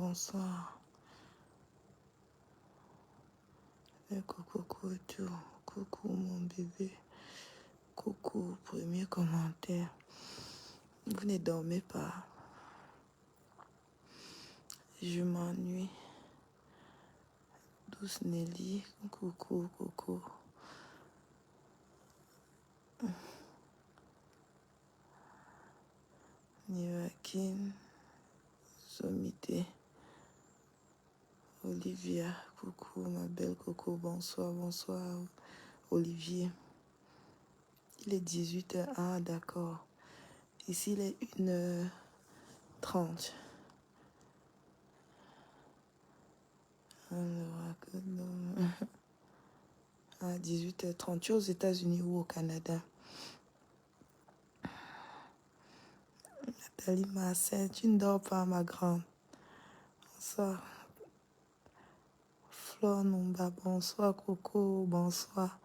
bonsoir. Coucou tout. Coucou mon bébé. Coucou, premier commentaire. Vous ne dormez pas. Je m'ennuie. Douce Nelly. Coucou. Nivakin. Somité. Olivia. Coucou ma belle Coco. Bonsoir. Olivier. Il est 18h. Ah d'accord. Ici il est 1h30. À 18h30. Tu es aux États-Unis ou au Canada? Nathalie Marcel, tu ne dors pas, ma grande. Bonsoir. Flore Numba, bonsoir. Coco, bonsoir.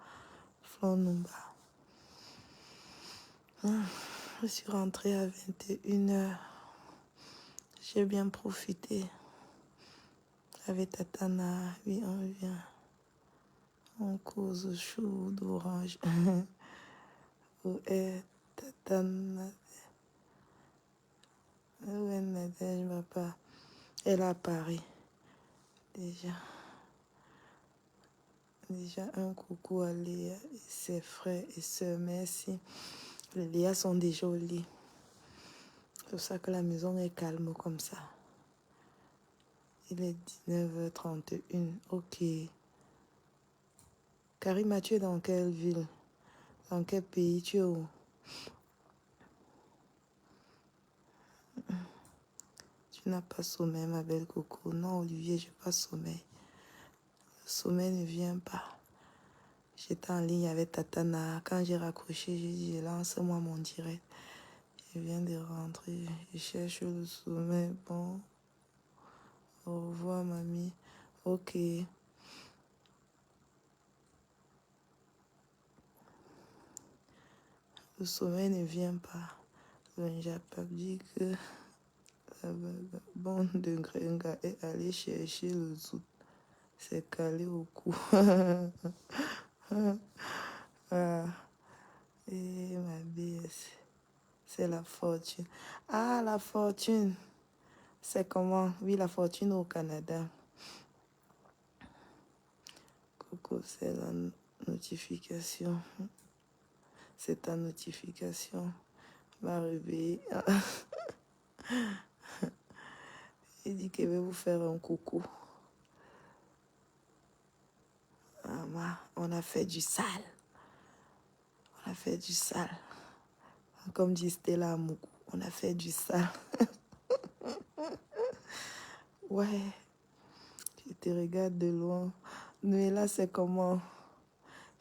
Flore Numba. Je suis rentrée à 21h. J'ai bien profité. Avec Tatana, oui, on vient. On cause chaud d'orange. Où est Tatana? Où est Nadège, papa? Elle a à Paris. Déjà un coucou à Léa et ses frères et sœurs. Merci. Les Léa sont déjà au lit. C'est pour ça que la maison est calme comme ça. Il est 19h31. Ok. Karima, tu es dans quelle ville? Dans quel pays? Tu es où? Tu n'as pas sommeil, ma belle Coco. Non, Olivier, je n'ai pas sommeil. Le sommeil ne vient pas. J'étais en ligne avec Tatana. Quand j'ai raccroché, j'ai dit, lance-moi mon direct. Je viens de rentrer. Je cherche le sommeil. Bon. Au revoir, mamie. Ok. Le sommeil ne vient pas. Le Japap dit que la bande de Grenga est allée chercher le zout. C'est calé au cou. Ah. Et ma BS. C'est la fortune. Ah, la fortune. C'est comment? Oui, la fortune au Canada. Coco, c'est la notification. C'est ta notification. Va réveiller. Il dit qu'il veut vous faire un coucou. Maman, on a fait du sale. On a fait du sale. Comme dit Stella Amoukou, on a fait du sale. Ouais. Je te regarde de loin. Noëlla, c'est comment?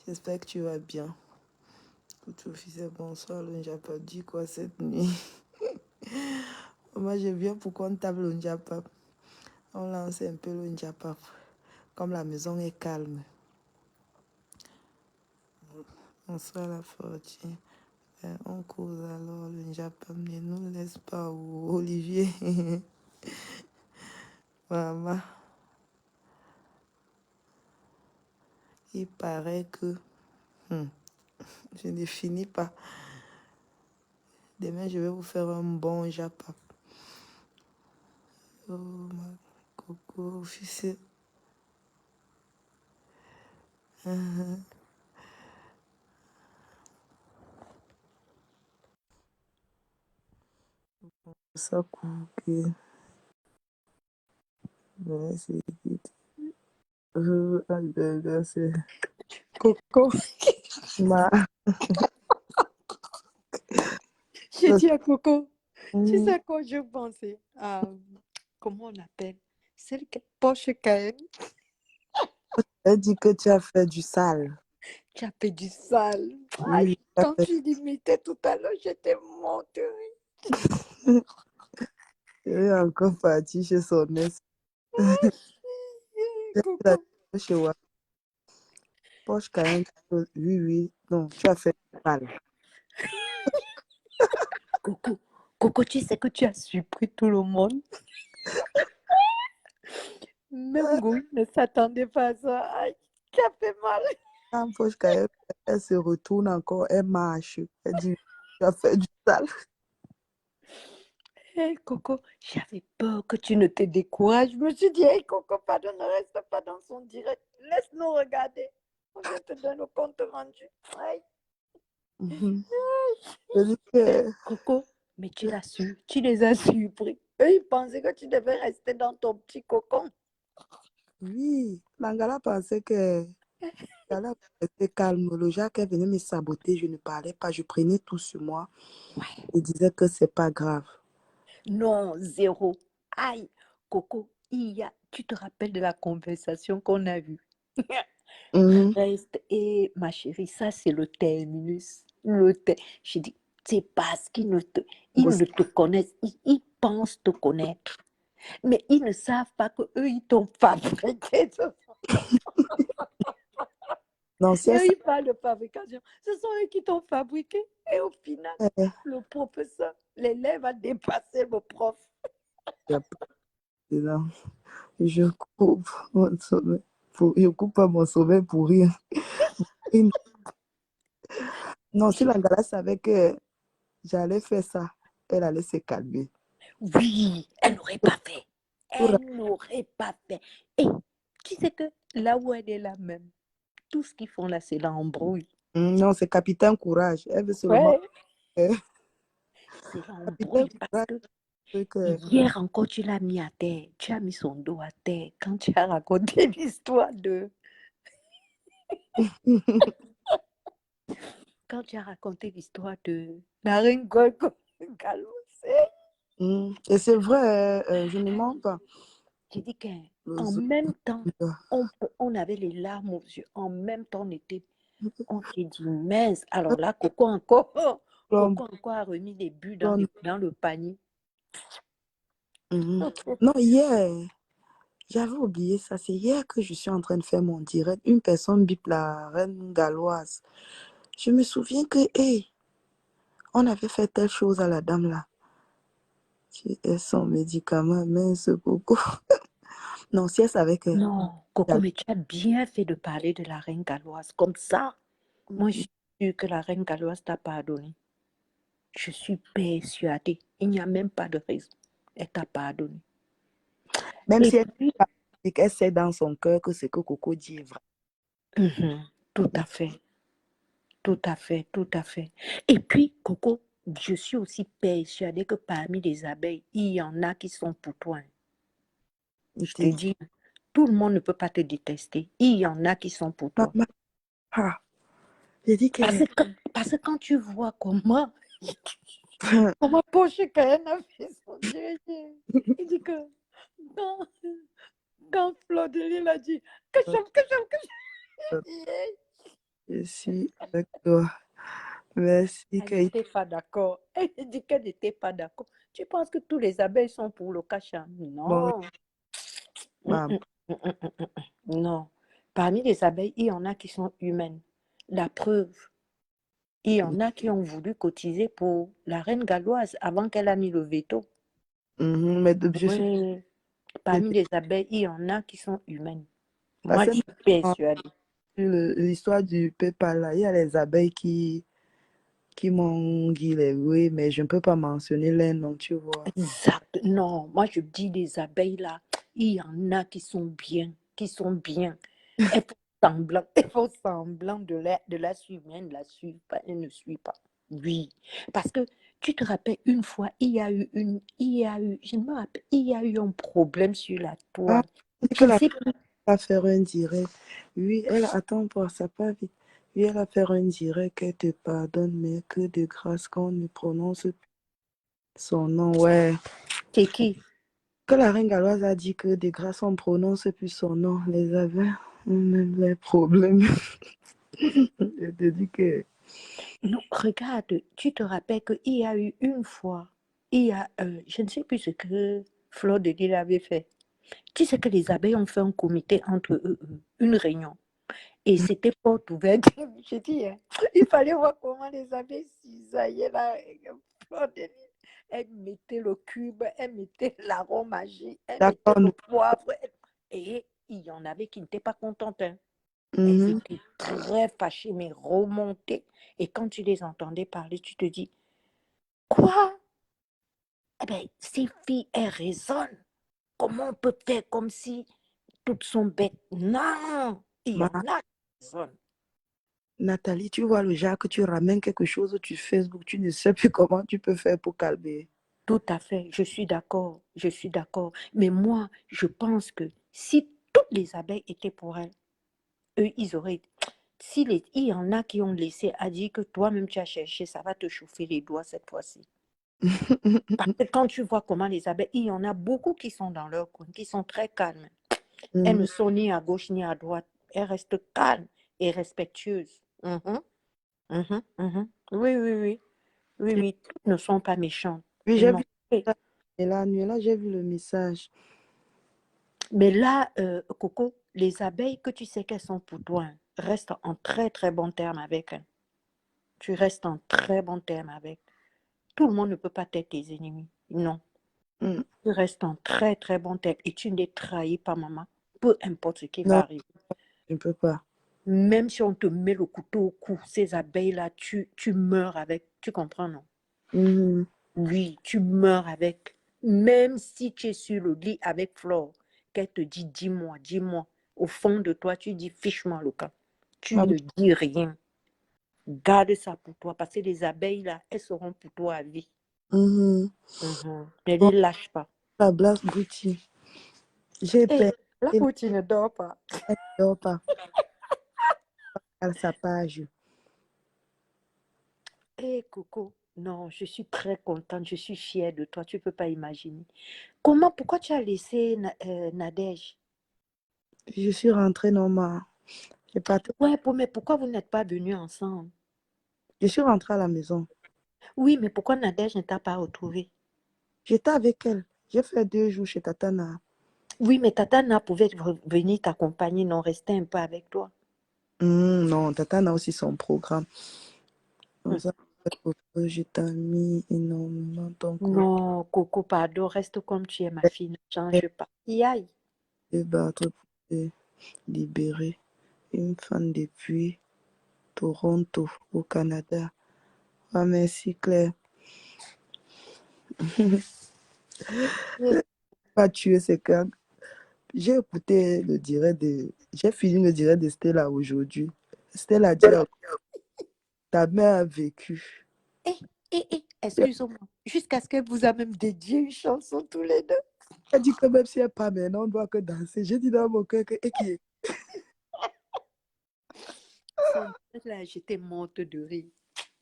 J'espère que tu vas bien. Tout officiel, bonsoir. Le Njapap dit quoi cette nuit? Moi, je viens pour qu'on tape le Njapap. On lance un peu le Njapap. Comme la maison est calme. Bonsoir la fortune. On cause alors le Njapap. Ne nous laisse pas, Olivier. Maman. Il paraît que je ne finis pas. Demain, je vais vous faire un bon Japap. Oh, ma Coco, officier. Ça coupe. C'est Coco, ma. j'ai dit à Coco, tu sais quoi je pensais à, comment on appelle, celle qui Porsche Cayenne, Elle dit que tu as fait du sale. qui a fait du sale. Oui, tu as Quand fait. tu l'imitais tout à l'heure, j'étais morte. Elle est encore partie chez son ex. Coco, Chez moi. Poche Cayenne. Oui. Non, tu as fait du sale. Coco, tu sais que tu as surpris tout le monde. Même Goï ne s'attendait pas à ça. Aïe, ça fait mal. Quand elle se retourne encore, elle marche. Elle dit, tu as fait du sale. Hey Coco, j'avais peur que tu ne te décourages. Je me suis dit, hey Coco, pardon, ne reste pas dans son direct. Laisse-nous regarder. On vient te donner le compte rendu. Aïe. Je dis que, Coco, mais tu l'as su, tu les as surpris. Eux, ils pensaient que tu devais rester dans ton petit cocon. oui, Mangala pensait que j'allais rester calme. Le jour qu'elle venait me saboter, je ne parlais pas, je prenais tout sur moi. Je disais que c'est pas grave. Non, zéro. Aïe, Coco, tu te rappelles de la conversation qu'on a vue? Mhm. Reste, et ma chérie, ça c'est le terminus. Je dis, c'est parce ils ne te connaissent, ils pensent te connaître, mais ils ne savent pas que eux ils t'ont fabriqué. Non, si Et elle eux, ils parlent de fabrication. Ce sont eux qui t'ont fabriqué. Et au final, savait, le professeur, l'élève a dépassé le prof. il y a pas de non. Je coupe mon sommeil. Je coupe pas mon sommeil pour rien. Et non, si Mangala savait que j'allais faire ça, elle allait se calmer. Oui, elle n'aurait pas fait. Tout ra- Elle n'aurait pas fait. Et tu sais que là où elle est là même, tout ce qu'ils font là, c'est l'embrouille. Non, c'est Capitaine Courage. Elle veut seulement Ouais, que c'est l'embrouille Capitaine parce Courage que veut que. hier encore, tu l'as mis à terre. Tu as mis son dos à terre quand tu as raconté l'histoire de... Quand tu as raconté l'histoire de la reine Galo. Et c'est vrai, je ne mens pas. J'ai dit Le qu'en zoo- même temps, on avait les larmes aux yeux. En même temps, on s'est dit, mince. Alors là, Plomb, Coco encore a remis des buts plomb. dans le panier. Non, hier, j'avais oublié ça. C'est hier que je suis en train de faire mon direct. Une personne bip la reine galloise. Je me souviens que, hey, on avait fait telle chose à la dame là. Et son médicament, mince coco. Non, si elle savait que Non, Coco, j'allais. mais tu as bien fait de parler de la reine galloise. Comme ça, moi, je suis sûre que la reine galloise t'a pardonné. Je suis persuadée. Il n'y a même pas de raison. Elle t'a pardonné. Même Et si elle puis, dit qu'elle sait dans son cœur que ce que Coco dit est vrai. tout à fait, tout à fait, tout à fait. Et puis, Coco, je suis aussi persuadée que parmi les abeilles, il y en a qui sont pour toi. Il Je te te dit, dis, tout le monde ne peut pas te détester. Il y en a qui sont pour toi. maman, ah, j'ai dit que. Parce que quand tu vois comment Poché Cahen a fait son direct, il dit que quand, quand Fleur de Lille a dit que Je suis avec toi. Merci. elle n'était pas d'accord. Elle dit qu'elle n'était pas d'accord. Tu penses que tous les abeilles sont pour le cachet? Bon, Non. maman. Non. Parmi les abeilles, il y en a qui sont humaines. La preuve, il y en a qui ont voulu cotiser pour la reine galloise avant qu'elle a mis le veto. Mais je suis Oui. Parmi les abeilles, il y en a qui sont humaines. Moi, passée je suis persuadée. sur l'histoire du PayPal là. Il y a les abeilles qui m'ont oui, mais je ne peux pas mentionner les noms, tu vois. Exact. Non, moi, je dis les abeilles là, il y en a qui sont bien, qui sont bien. Elles font semblant de la suivre, mais elles ne la suivent pas, elles ne suivent pas. Oui, parce que tu te rappelles une fois, je me rappelle, il y a eu un problème sur la Ah, toile. c'est que Je ne la sais plus. va faire un direct. Oui, elle attend pour ça pas vite. Oui, elle va faire un direct qu'elle te pardonne, mais que de grâce qu'on ne prononce plus son nom. Ouais. C'est qui? Que la reine galloise a dit que de grâce on prononce plus son nom. Les abeilles ont même les problèmes. Je te dis que. Non, regarde, tu te rappelles qu'il y a eu une fois, je ne sais plus ce que Fleur de Lille avait fait. Tu sais que les abeilles ont fait un comité entre eux, une réunion. Et c'était porte ouverte. Je dis, hein, il fallait voir comment les abeilles s'isaillaient là. Fleur de Lille. Elle mettait le cube, elle mettait l'aromagie, elle mettait D'accord, le poivre. Et il y en avait qui n'étaient pas contentes. Hein. Elles Mhm. étaient très fâchées, mais remontées. Et quand tu les entendais parler, tu te dis, quoi? Eh bien, ces filles, elles raisonnent. Comment on peut faire comme si toutes sont bêtes? Non, il y Ma- en a qui raisonnent. Nathalie, tu vois le genre que tu ramènes quelque chose sur Facebook, tu ne sais plus comment tu peux faire pour calmer. Tout à fait, je suis d'accord, je suis d'accord. Mais moi, je pense que si toutes les abeilles étaient pour elles, eux, ils auraient... il y en a qui ont laissé à dire que toi-même tu as cherché, ça va te chauffer les doigts cette fois-ci. Parce que quand tu vois comment les abeilles, il y en a beaucoup qui sont dans leur coin, qui sont très calmes. Elles ne Mhm. sont ni à gauche ni à droite. Elles restent calmes et respectueuses. Mhm, mhm, mhm. Oui, oui, oui. Oui, J'ai oui. Toutes ne sont pas méchantes. oui, j'ai Non. vu ça. Et la nuit, là, j'ai vu le message. Mais là, Coco, les abeilles que tu sais qu'elles sont pour toi, hein, reste en très, très bon terme avec. Hein. Tu restes en très bon terme avec. Tout le monde ne peut pas être tes ennemis. Non. Mm. Tu restes en très, très bon terme et tu n'es trahi pas, maman. Peu importe ce qui va Non, arriver. je ne peux pas. Même si on te met le couteau au cou, ces abeilles-là, tu meurs avec. Tu comprends, non? Mhm. Oui, tu meurs avec. Même si tu es sur le lit avec Flore, qu'elle te dit, dis-moi, dis-moi. Au fond de toi, tu dis, fiche-moi le camp. Tu Maman, ne dis rien. Garde ça pour toi, parce que les abeilles, là, elles seront pour toi à vie. mhm. Ne Bon, les lâche pas. la Blas Bouti, j'ai Et peur. la Elle poutine ne dort pas. ne dort pas à sa page. Eh, Coco, non, je suis très contente, je suis fière de toi, tu ne peux pas imaginer. Comment, pourquoi tu as laissé Nadège? Je suis rentrée normal. J'ai pas... Ouais, mais pourquoi vous n'êtes pas venus ensemble? Je suis rentrée à la maison. Oui, mais pourquoi Nadège ne t'a pas retrouvé? J'étais avec elle. J'ai fait 2 jours chez Tatana. Oui, mais Tatana pouvait venir t'accompagner, non, rester un peu avec toi. Non, Tatana a aussi son programme. Hum. Comme ça, je t'ai mis énormément ton côté. Non, Coco, pardon, reste comme tu es, ma fille, ne change pas. Y aille. De battre pour te libérer. Une femme depuis Toronto, au Canada. Ah, merci Claire. Pas tuer, c'est quand j'ai écouté le direct de. J'ai fini le direct de Stella aujourd'hui. Stella dit ta mère a vécu. Eh, excuse-moi, jusqu'à ce qu'elle vous a même dédié une chanson tous les deux. Elle dit que même si elle n'est pas maintenant, on ne doit que danser. J'ai dit dans mon cœur que. Et qui est Là, j'étais morte de rire.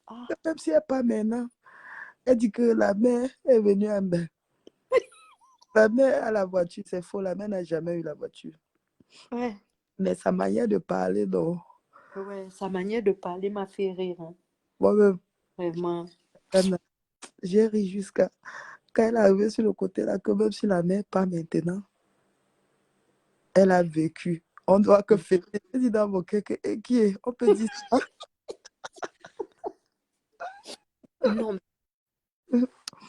Ah, même si elle n'est pas maintenant, elle dit que la mère est venue en bain. La mère a la voiture, c'est faux. La mère n'a jamais eu la voiture. ouais, Mais sa manière de parler, non. ouais, sa manière de parler m'a fait rire, hein. Moi-même, Vraiment. j'ai ri jusqu'à quand elle est arrivée sur le côté là, que même si la mère pas maintenant, elle a vécu. On doit que fêter. J'ai dit dans mon cœur que qui est, on peut dire ça. Non,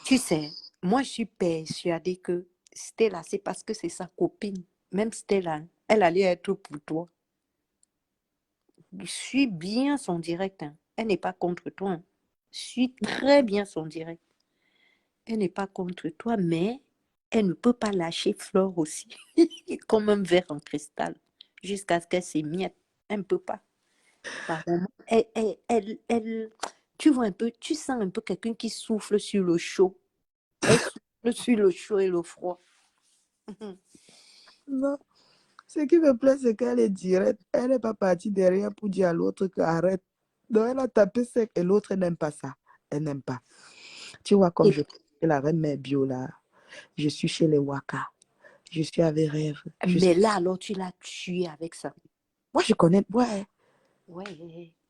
tu sais, moi, je suis persuadée que Stella, c'est parce que c'est sa copine. Même Stella, elle allait être pour toi. Suis bien son direct. Hein. Elle n'est pas contre toi. Hein. Suis très bien son direct. Elle n'est pas contre toi, mais elle ne peut pas lâcher Flore aussi, comme un verre en cristal, jusqu'à ce qu'elle s'émiette. Elle ne peut pas. Par moment, tu vois un peu, tu sens un peu quelqu'un qui souffle sur le chaud. Elle souffle sur le chaud et le froid. Non. Ce qui me plaît, c'est qu'elle est directe. Elle n'est pas partie derrière pour dire à l'autre que arrête. Donc, elle a tapé sec et l'autre n'aime pas ça. Elle n'aime pas. Tu vois, comme Et- je la reine mère bio là, je suis chez les Waka. Je suis avec Rêve. mais là, alors, tu l'as tué avec ça. Moi, je connais. Ouais, Ouais,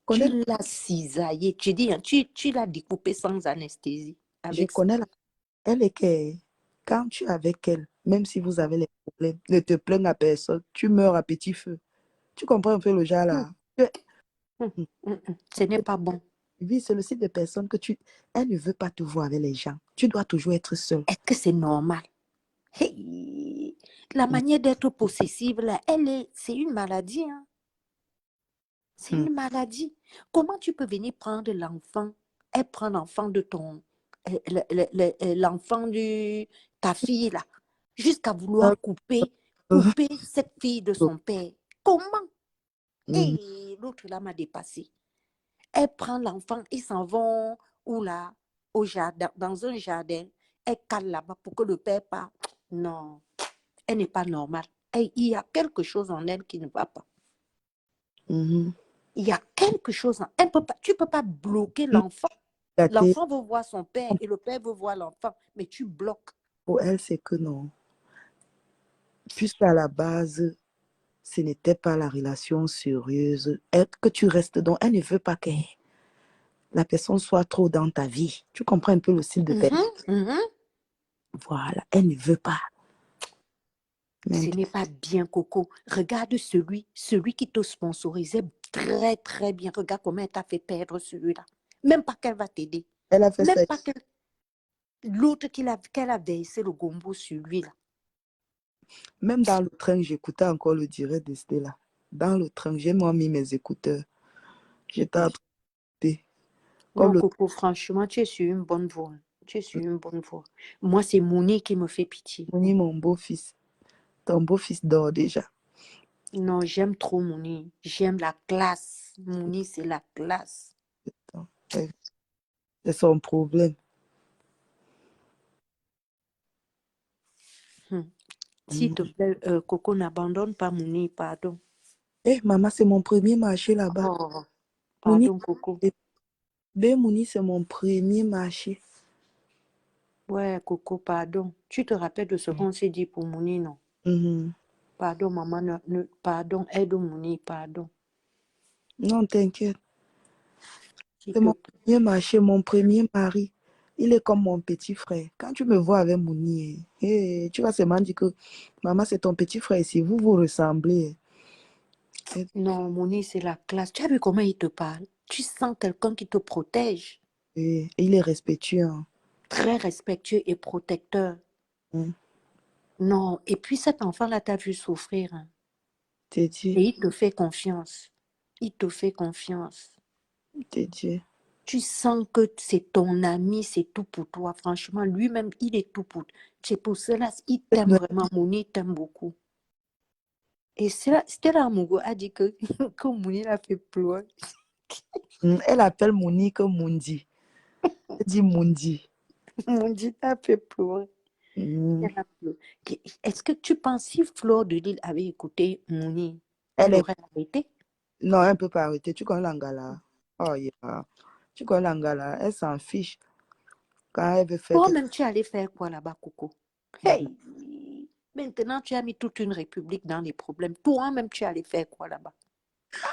connais, tu l'as cisaillé. Tu dis, hein, tu l'as découpé sans anesthésie. je Avec ça. connais la. Elle est que quand tu es avec elle, même si vous avez les problèmes, ne te plains à personne. Tu meurs à petit feu. Tu comprends un peu le genre Hum, là. hum, Ce n'est pas bon. Oui, c'est le type de personne que tu. Elle ne veut pas te voir avec les gens. Tu dois toujours être seul. Est-ce que c'est normal? Hey! La manière d'être possessive, là, c'est une maladie. Hein. C'est une maladie. Comment tu peux venir prendre l'enfant et prendre l'enfant de l'enfant de ta fille, là, jusqu'à vouloir couper cette fille de son père? Comment? Et l'autre, là, m'a dépassé. Elle prend l'enfant, ils s'en vont, où là, au jardin, dans un jardin, elle cale là-bas pour que le père parte. Non, elle n'est pas normale. Il y a quelque chose en elle qui ne va pas. Il y a quelque chose en elle. Tu ne peux pas bloquer l'enfant. L'enfant veut voir son père et le père veut voir l'enfant, mais tu bloques. Pour elle, c'est que non. Puisqu'à la base, ce n'était pas la relation sérieuse, que tu restes donc, elle ne veut pas que la personne soit trop dans ta vie. Tu comprends un peu le style de personne. Voilà, elle ne veut pas. Ce n'est pas bien, Coco. Regarde celui qui te sponsorisait très, très bien. Regarde comment elle t'a fait perdre celui-là. Même pas qu'elle va t'aider. Elle a fait Même ça. pas que l'autre qu'elle a versé le gombo sur lui, là. Même dans le train, j'écoutais encore le direct de Stella. Dans le train, j'ai moi mis mes écouteurs. J'étais en train d'écouter. Non, Coco, franchement, tu es sur une bonne voie. Tu es sur une bonne voie. Moi, c'est Mouni qui me fait pitié. Mouni, mon beau-fils. Ton beau-fils dort déjà. Non, j'aime trop Mouni. J'aime la classe. Mouni, c'est la classe. C'est son problème. S'il te plaît, Coco, n'abandonne pas Mouni, pardon. Maman, c'est mon premier marché là-bas. Oh, pardon, Coco. Mouni, c'est mon premier marché. Ouais, Coco, pardon. Tu te rappelles de ce qu'on s'est dit pour Mouni, non? Pardon, maman, pardon, aide Mouni, pardon. Non, t'inquiète. C'est mon premier marché, mon premier mari. Il est comme mon petit frère. Quand tu me vois avec Mouni, tu vas seulement dire que maman, c'est ton petit frère ici. Vous vous ressemblez. Non, Mouni, c'est la classe. Tu as vu comment il te parle? Tu sens quelqu'un qui te protège. Et il est respectueux. Hein. Très respectueux et protecteur. Non, et puis cet enfant-là t'a vu souffrir. Hein. T'es dit. Et il te fait confiance. Il te fait confiance. T'es dit. Tu sens que c'est ton ami, c'est tout pour toi. Franchement, lui-même, il est tout pour toi. C'est pour cela, il t'aime vraiment. Mouni t'aime beaucoup. Et Stella Amogo a dit que Mouni l'a fait pleurer. Elle appelle Mouni que Mundi. Elle dit Mundi. Mouni t'a fait pleurer. Est-ce que tu penses si Fleur de Lille avait écouté Mouni, elle aurait arrêté? Non, elle ne peut pas arrêter. Tu connais l'Angala. Oh, yeah. Tu connais l'Angala. Elle s'en fiche. Quand elle veut faire Toi-même, tu allais faire quoi là-bas, Coco? Hey! Maintenant, tu as mis toute une république dans les problèmes. Toi-même, tu allais faire quoi là-bas?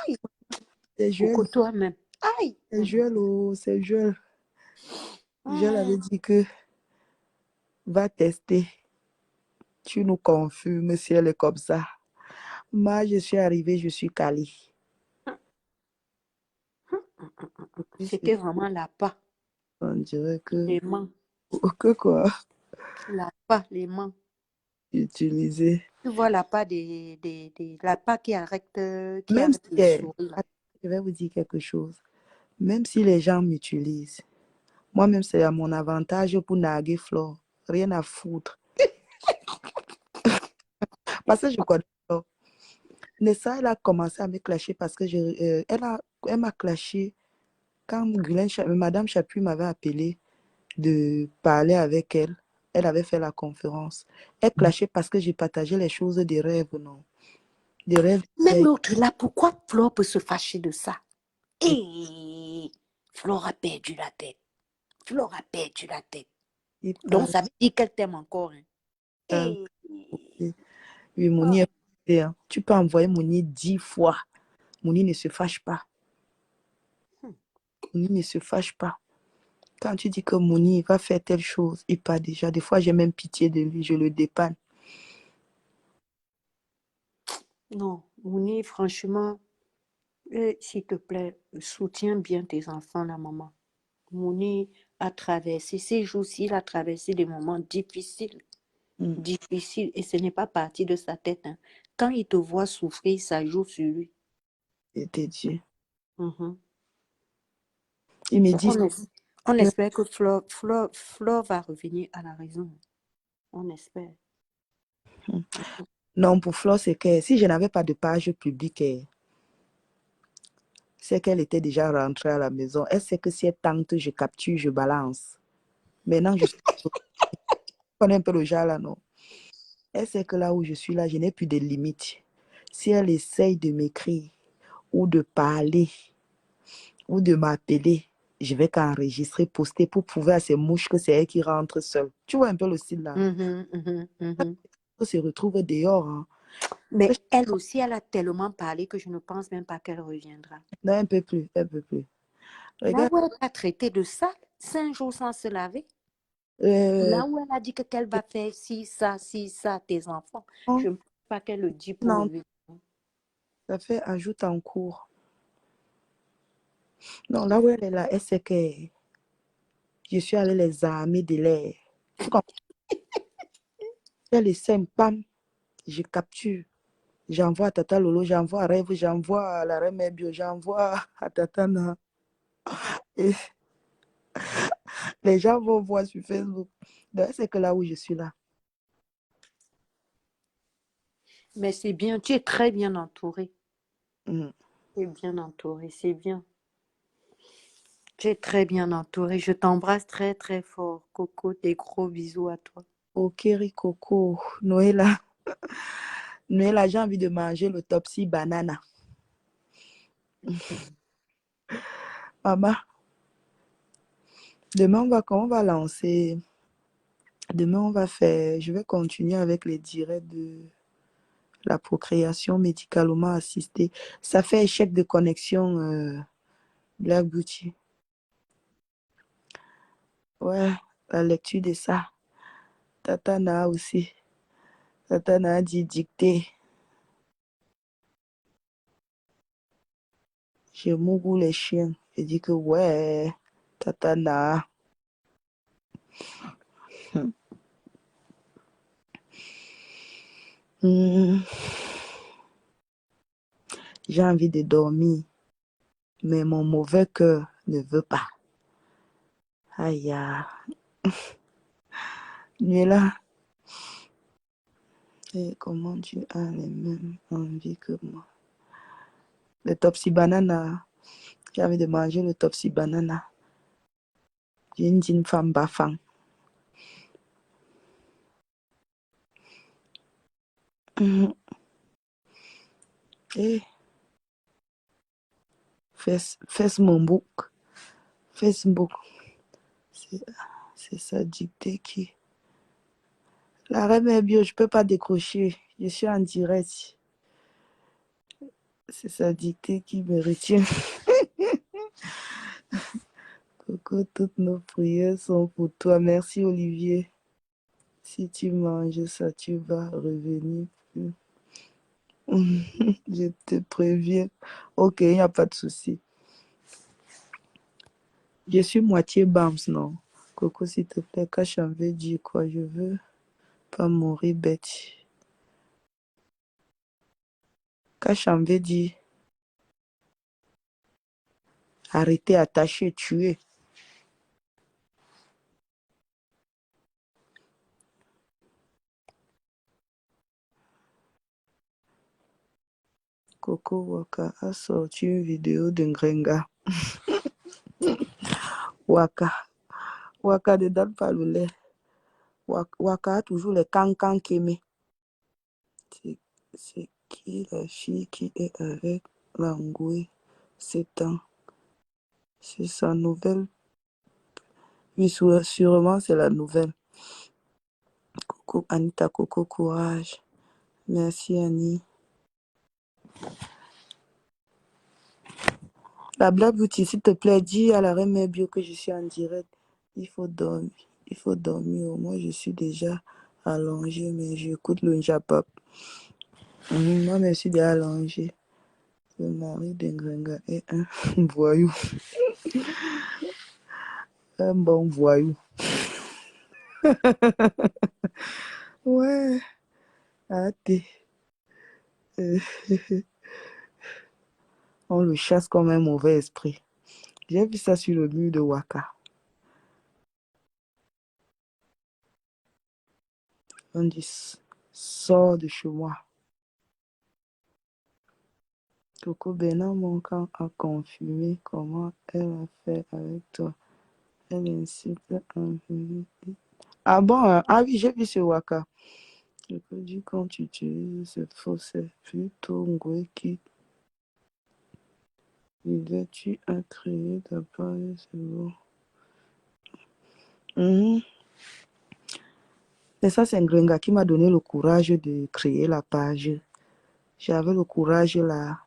Aïe! C'est Coco, toi-même. Aïe! C'est Joël, oh, c'est Joël. Joël avait dit que va tester. Tu nous confirmes si elle est comme ça. Moi, je suis arrivée, je suis calée. C'était vraiment la pas. On dirait que... Les mains. Que quoi? La pas, les mains. Utiliser. Tu vois la pas la pas qui arrête, Même les si... souris là. Je vais vous dire quelque chose. Même si les gens m'utilisent, moi-même, c'est à mon avantage pour narguer Flore. Rien à foutre. Parce que je connais Flore. Nessa, elle a commencé à me clasher parce que elle m'a clashé quand Madame Chapuis m'avait appelé de parler avec elle. Elle avait fait la conférence. Elle clashait parce que j'ai partagé les choses des rêves, non? Des rêves. Même l'autre là, pourquoi Flore peut se fâcher de ça? Et Flore a perdu la tête. Flore a perdu la tête. Donc, ça veut dire qu'elle t'aime encore. Hein? Oui, Mouni est parfait, hein. Tu peux envoyer Mouni 10 fois. Mouni ne se fâche pas. Mouni ne se fâche pas. Quand tu dis que Mouni va faire telle chose, il part déjà. Des fois, j'ai même pitié de lui, je le dépanne. Non, Mouni, franchement, s'il te plaît, soutiens bien tes enfants, la maman. Mouni a traversé ces jours-ci, il a traversé des moments difficiles. difficile et ce n'est pas parti de sa tête. Hein. Quand il te voit souffrir, ça joue sur lui. C'était Dieu. Mhm. Il me dit, On espère que Flore va revenir à la raison. On espère. non, pour Flo, c'est que si je n'avais pas de page publique, c'est qu'elle était déjà rentrée à la maison. Elle sait que si elle tente, je capture, je balance. Maintenant, je connais un peu le genre là, non? Elle sait que là où je suis là, je n'ai plus de limites. Si elle essaye de m'écrire ou de parler ou de m'appeler, je vais qu'enregistrer, poster pour prouver à ces mouches que c'est elle qui rentre seule. Tu vois un peu le style là? Elle se retrouve dehors. Hein. Mais elle aussi, elle a tellement parlé que je ne pense même pas qu'elle reviendra. Non, un peu plus, un peu plus. Là Regarde. où elle a traité de ça, 5 jours sans se laver. Là où elle a dit que qu'elle va faire si ça, tes enfants. Je ne pense pas qu'elle le dit pour non, lui. ça fait ajoute en cours. Non, là où elle est là, elle sait que je suis allée les armer de l'air. Tu comprends? Elle essaie, pam, je capture. J'envoie à Tata Lolo, j'envoie à Rêve, j'envoie à la Reine Mère Bio, j'envoie à Tata Na. Et les gens vont voir sur Facebook. Donc, c'est que là où je suis là. Mais c'est bien, tu es très bien entouré. Mm. Tu es bien entouré, c'est bien. Tu es très bien entouré. Je t'embrasse très, très fort, Coco. Des gros bisous à toi. Okeri Coco, Noëlla. Noëlla, j'ai envie de manger le Topsy banana. Maman, demain, on va lancer. Demain, on va faire. Je vais continuer avec les directs de la procréation médicalement assistée. Ça fait échec de connexion, Black Beauty. Ouais, la lecture de ça. Tatana aussi. Tatana a dit dicter. J'ai mon goût les chiens. J'ai dit que ouais, Tatana. J'ai envie de dormir, mais mon mauvais cœur ne veut pas. Aïe, nuit là. Et comment tu as les mêmes envies que moi? Le Topsy banana. J'ai envie de manger le Topsy banana. J'ai une femme bafang. Et Facebook. Facebook. C'est ça dicté qui. La reine bio, je peux pas décrocher. Je suis en direct. C'est sa dictée qui me retient. Coco, toutes nos prières sont pour toi. Merci Olivier. Si tu manges ça, tu vas revenir plus. Je te préviens. Ok, il n'y a pas de souci. Je suis moitié Bams, non? Coco, s'il te plaît, cache un veut dire quoi? Je veux pas mourir bête. Cache en veut dire arrêter, attacher, tuer. Coco Waka a sorti une vidéo de Ngrenga. Waka. Waka ne donne pas le lait. Waka a toujours les cancans qu'aimer. C'est qui la fille qui est avec Langoué 7 ans? C'est sa nouvelle. Oui, sûrement c'est la nouvelle. Coucou Anita, Coco, courage. Merci Annie. La Black Beauty, s'il te plaît, dis à la Reine Bio que je suis en direct. Il faut dormir. Il faut dormir. Moi, je suis déjà allongée, mais j'écoute le Njapap. Moi, je suis déjà allongée. Le mari de Ngrenga est un voyou. Un bon voyou. Ouais, hâte. Euh, On le chasse comme un mauvais esprit. J'ai vu ça sur le mur de Waka. On dit, sors de chez moi. Coco Bena, mon camp, a confirmé comment elle a fait avec toi. Elle incite un peu. Ah bon, hein? Ah oui, j'ai vu ce Waka. Je peux dire quand tu utilises ce faux, c'est plutôt Ngwe qui disait tu as créé ta page, c'est bon. Et ça, c'est Ngrenga qui m'a donné le courage de créer la page. J'avais le courage là.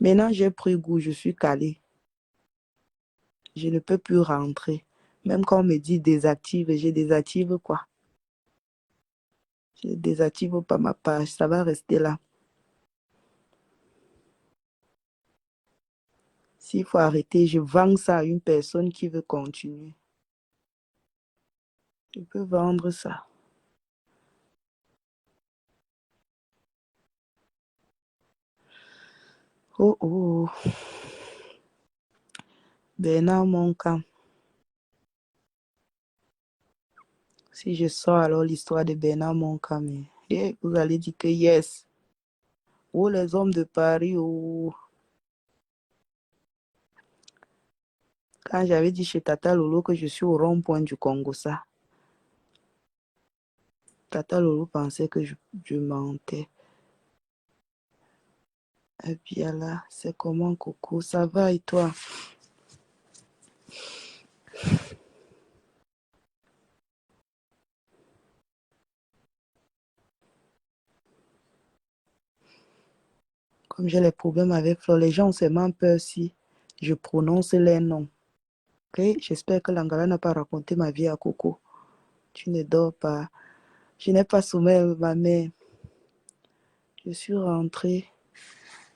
Maintenant, j'ai pris goût, je suis calée. Je ne peux plus rentrer. Même quand on me dit désactive, je désactive quoi? Je désactive pas ma page, ça va rester là. S'il faut arrêter, je vends ça à une personne qui veut continuer. Je peux vendre ça. Oh oh. Bernard Monka. Si je sors alors l'histoire de Bernard Monka, mais vous allez dire que yes. Oh les hommes de Paris, oh. Quand j'avais dit chez Tata Lolo que je suis au rond-point du Congo, ça. Tata Lolo pensait que je mentais. Et bien là, c'est comment Coco? Ça va et toi? Comme j'ai les problèmes avec Flo, les gens ont seulement peur si je prononce les noms. Okay? J'espère que l'Angala n'a pas raconté ma vie à Coco. Tu ne dors pas. Je n'ai pas sommeil, ma mère. Je suis rentrée.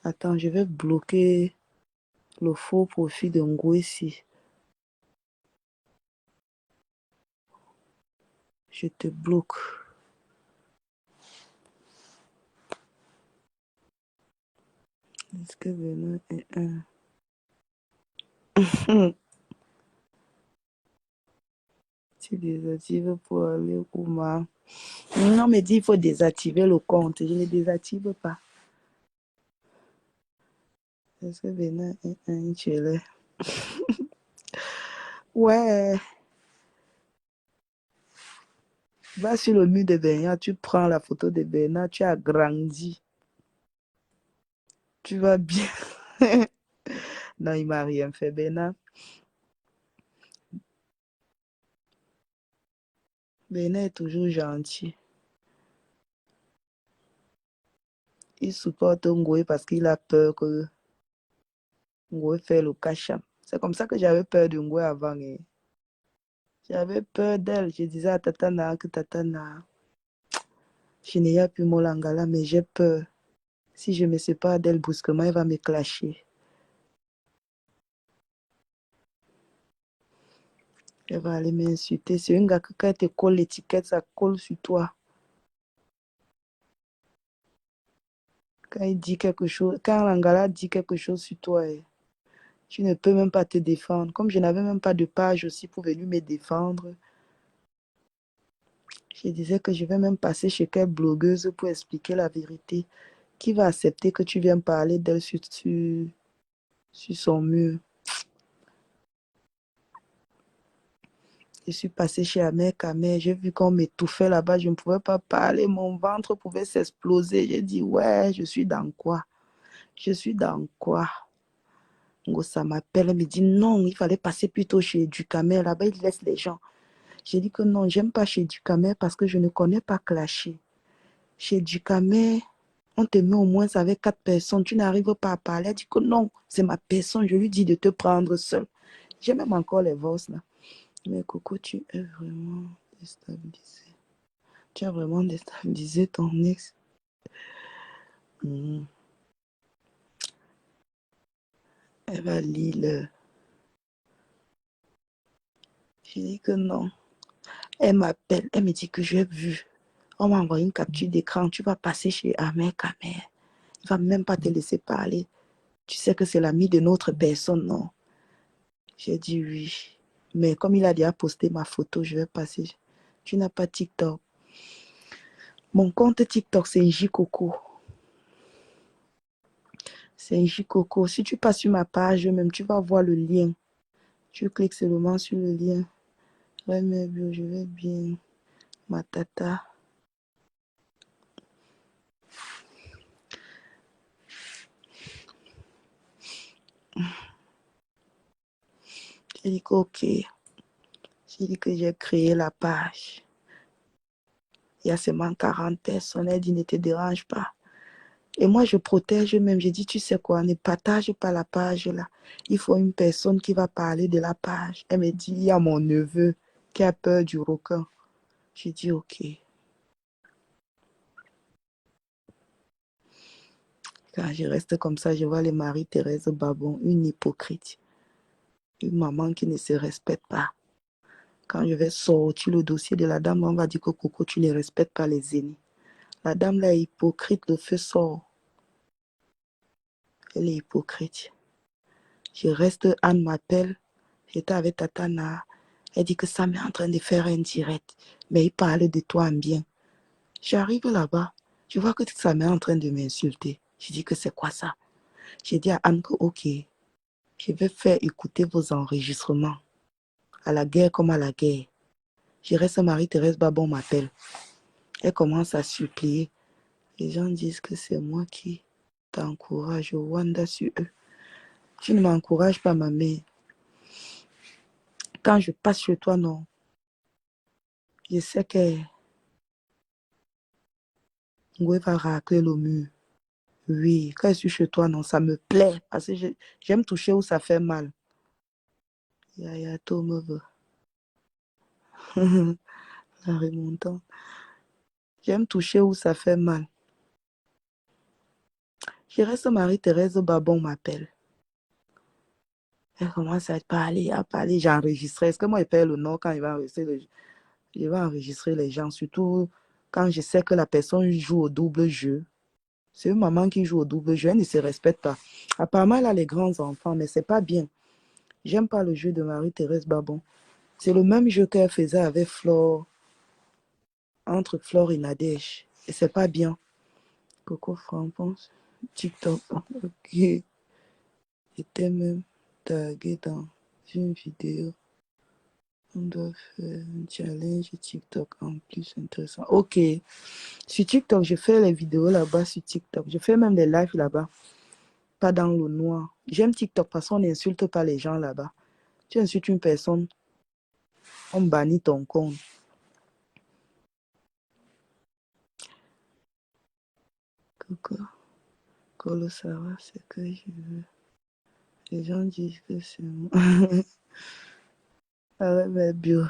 Attends, je vais bloquer le faux profil de Ngouessi. Je te bloque. Est-ce que Benoît est un... Tu désactives pour aller où, ma... Non, mais dis, il faut désactiver le compte. Je ne désactive pas. Est-ce que Benoît est un chélé? Ouais. Va sur le mur de Bernard, tu prends la photo de Bernard, tu as grandi. Tu vas bien. Non, il m'a rien fait, Bernard. Bernard est toujours gentil. Il supporte Ngoué parce qu'il a peur que Ngoué fait le cacham. C'est comme ça que j'avais peur de Ngoué avant. J'avais peur d'elle. Je disais à Tatana que Tatana, je n'ai plus mon langala, mais j'ai peur. Si je me sépare d'elle brusquement, elle va me clasher. Elle va aller m'insulter. C'est un gars que quand elle te colle l'étiquette, ça colle sur toi. Quand il dit quelque chose, quand Langala dit quelque chose sur toi, tu ne peux même pas te défendre. Comme je n'avais même pas de page aussi pour venir me défendre, je disais que je vais même passer chez quelle blogueuse pour expliquer la vérité. Qui va accepter que tu viennes parler d'elle sur son mur? Je suis passée chez Amère Kamel, j'ai vu qu'on m'étouffait là-bas, je ne pouvais pas parler, mon ventre pouvait s'exploser. J'ai dit, ouais, je suis dans quoi? Je suis dans quoi? Ça m'appelle, elle me dit, non, il fallait passer plutôt chez Ducamel, là-bas, il laisse les gens. J'ai dit que non, j'aime pas chez Ducamel parce que je ne connais pas clasher. Chez Ducamel, on te met au moins avec 4 personnes, tu n'arrives pas à parler. Elle dit que non, c'est ma personne, je lui dis de te prendre seul. J'ai même encore les voix là. Mais Coco, tu es vraiment déstabilisé. Tu as vraiment déstabilisé ton ex. Elle va lire. Je dis que non. Elle m'appelle, elle me dit que j'ai vu. On m'a envoyé une capture d'écran. Tu vas passer chez Ahmed Kamer. Il ne va même pas te laisser parler. Tu sais que c'est l'ami de notre personne, non? J'ai dit oui. Mais comme il a déjà posté ma photo, je vais passer. Tu n'as pas TikTok. Mon compte TikTok, c'est Njikoko. C'est Njikoko. Si tu passes sur ma page, même tu vas voir le lien. Tu cliques seulement sur le lien. Ouais, mais je vais bien. Ma tata. J'ai dit que ok. J'ai dit que j'ai créé la page. Il y a seulement 40 personnes. Elle dit ne te dérange pas. Et moi, je protège même. J'ai dit, tu sais quoi, ne partage pas la page là. Il faut une personne qui va parler de la page. Elle me dit, il y a mon neveu qui a peur du requin. J'ai dit, ok. Quand je reste comme ça, je vois les Marie-Thérèse Babon, une hypocrite. Une maman qui ne se respecte pas. Quand je vais sortir le dossier de la dame, on va dire que Coco, tu ne respectes pas les aînés. La dame là est hypocrite, le feu sort. Elle est hypocrite. Je reste, Anne m'appelle. J'étais avec Tatana. Elle dit que Sam est en train de faire un direct. Mais il parle de toi en bien. J'arrive là-bas. Je vois que Sam est en train de m'insulter. Je dis que c'est quoi ça? J'ai dit à Anne que ok, je vais faire écouter vos enregistrements. À la guerre comme à la guerre. Je reste Marie-Thérèse Babon m'appelle. Elle commence à supplier. Les gens disent que c'est moi qui t'encourage au Rwanda sur eux. Tu ne m'encourages pas, ma mère. Quand je passe chez toi, non. Je sais que Ngoué va racler le mur. Oui, quand je suis chez toi, non, ça me plaît. Parce que j'aime toucher où ça fait mal. Yaya Tomova. La remontante. J'aime toucher où ça fait mal. Je reste Marie-Thérèse Babon m'appelle. Elle commence à parler, J'ai enregistré. Est-ce que moi, je paye le nom quand il va enregistrer je vais enregistrer les gens, surtout quand je sais que la personne joue au double jeu. C'est une maman qui joue au double jeu, elle ne se respecte pas. Apparemment, elle a les grands enfants, mais c'est pas bien. J'aime pas le jeu de Marie-Thérèse Babon. C'est le même jeu qu'elle faisait avec Flore, entre Flore et Nadège. Et c'est pas bien. Coco Frampons, TikTok. Ok. J'étais même tagué dans une vidéo. On doit faire un challenge TikTok en plus intéressant. Ok. Sur TikTok, je fais les vidéos là-bas sur TikTok. Je fais même des lives là-bas. Pas dans le noir. J'aime TikTok parce qu'on n'insulte pas les gens là-bas. Tu insultes une personne, on bannit ton compte. Coco, Colo, ça va, c'est que je veux. Les gens disent que c'est moi. Ah ouais, mais bio.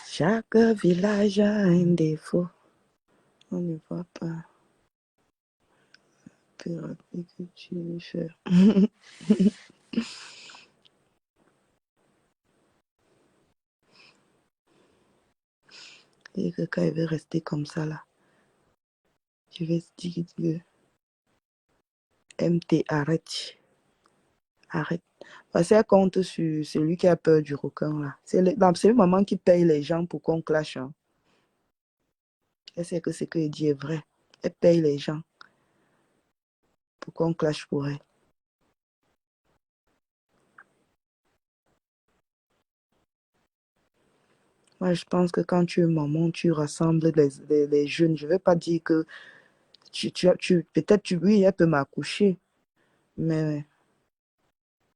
Chaque village a un défaut. On ne voit pas. Plus rapide que tu veux faire. Et que quand il veut rester comme ça là, je vais dire que MT, arrête. Arrête. Parce qu'elle compte sur celui qui a peur du requin là. C'est une maman qui paye les gens pour qu'on clash. Hein. Elle sait que ce qu'elle dit est vrai. Elle paye les gens pour qu'on clash pour elle. Moi, je pense que quand tu es maman, tu rassembles les jeunes. Je ne vais pas dire que peut-être, oui, elle peut m'accoucher, mais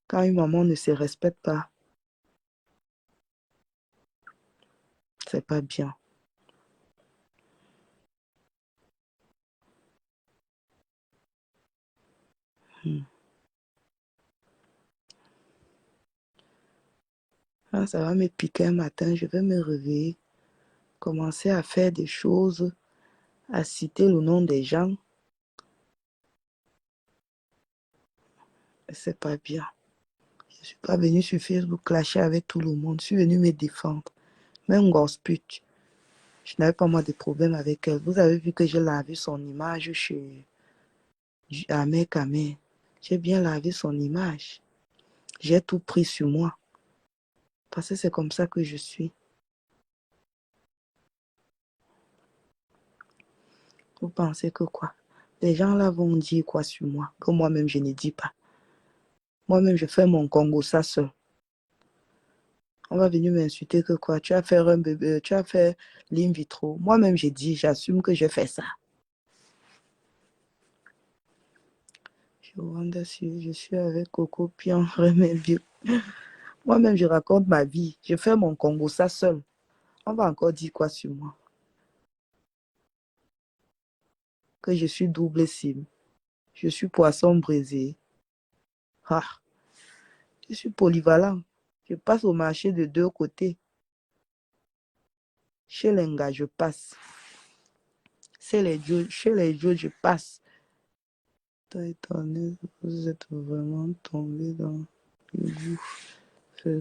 quand une maman ne se respecte pas, c'est pas bien. Quand ça va me piquer un matin, je vais me réveiller, commencer à faire des choses, à citer le nom des gens. C'est pas bien. Je ne suis pas venue sur Facebook clasher avec tout le monde. Je suis venue me défendre. Même gosse pute. Je n'avais pas moi de problème avec elle. Vous avez vu que j'ai lavé son image à Mekame. J'ai bien lavé son image. J'ai tout pris sur moi. Parce que c'est comme ça que je suis. Vous pensez que quoi? Les gens là vont dire quoi sur moi? Que moi-même je ne dis pas. Moi-même je fais mon Congo ça seul. On va venir m'insulter que quoi? Tu as fait un bébé, tu as fait l'in vitro. Moi-même j'ai dit, j'assume que j'ai fait ça. Je suis avec Coco Pion, Remé Bio. Moi-même je raconte ma vie. Je fais mon Congo ça seul. On va encore dire quoi sur moi? Que je suis double cible. Je suis poisson brisé. Ah, je suis polyvalent. Je passe au marché de deux côtés. Chez les gars, je passe. Chez les dieux, je passe. T'as étonné, vous êtes vraiment tombé dans le gouffre. C'est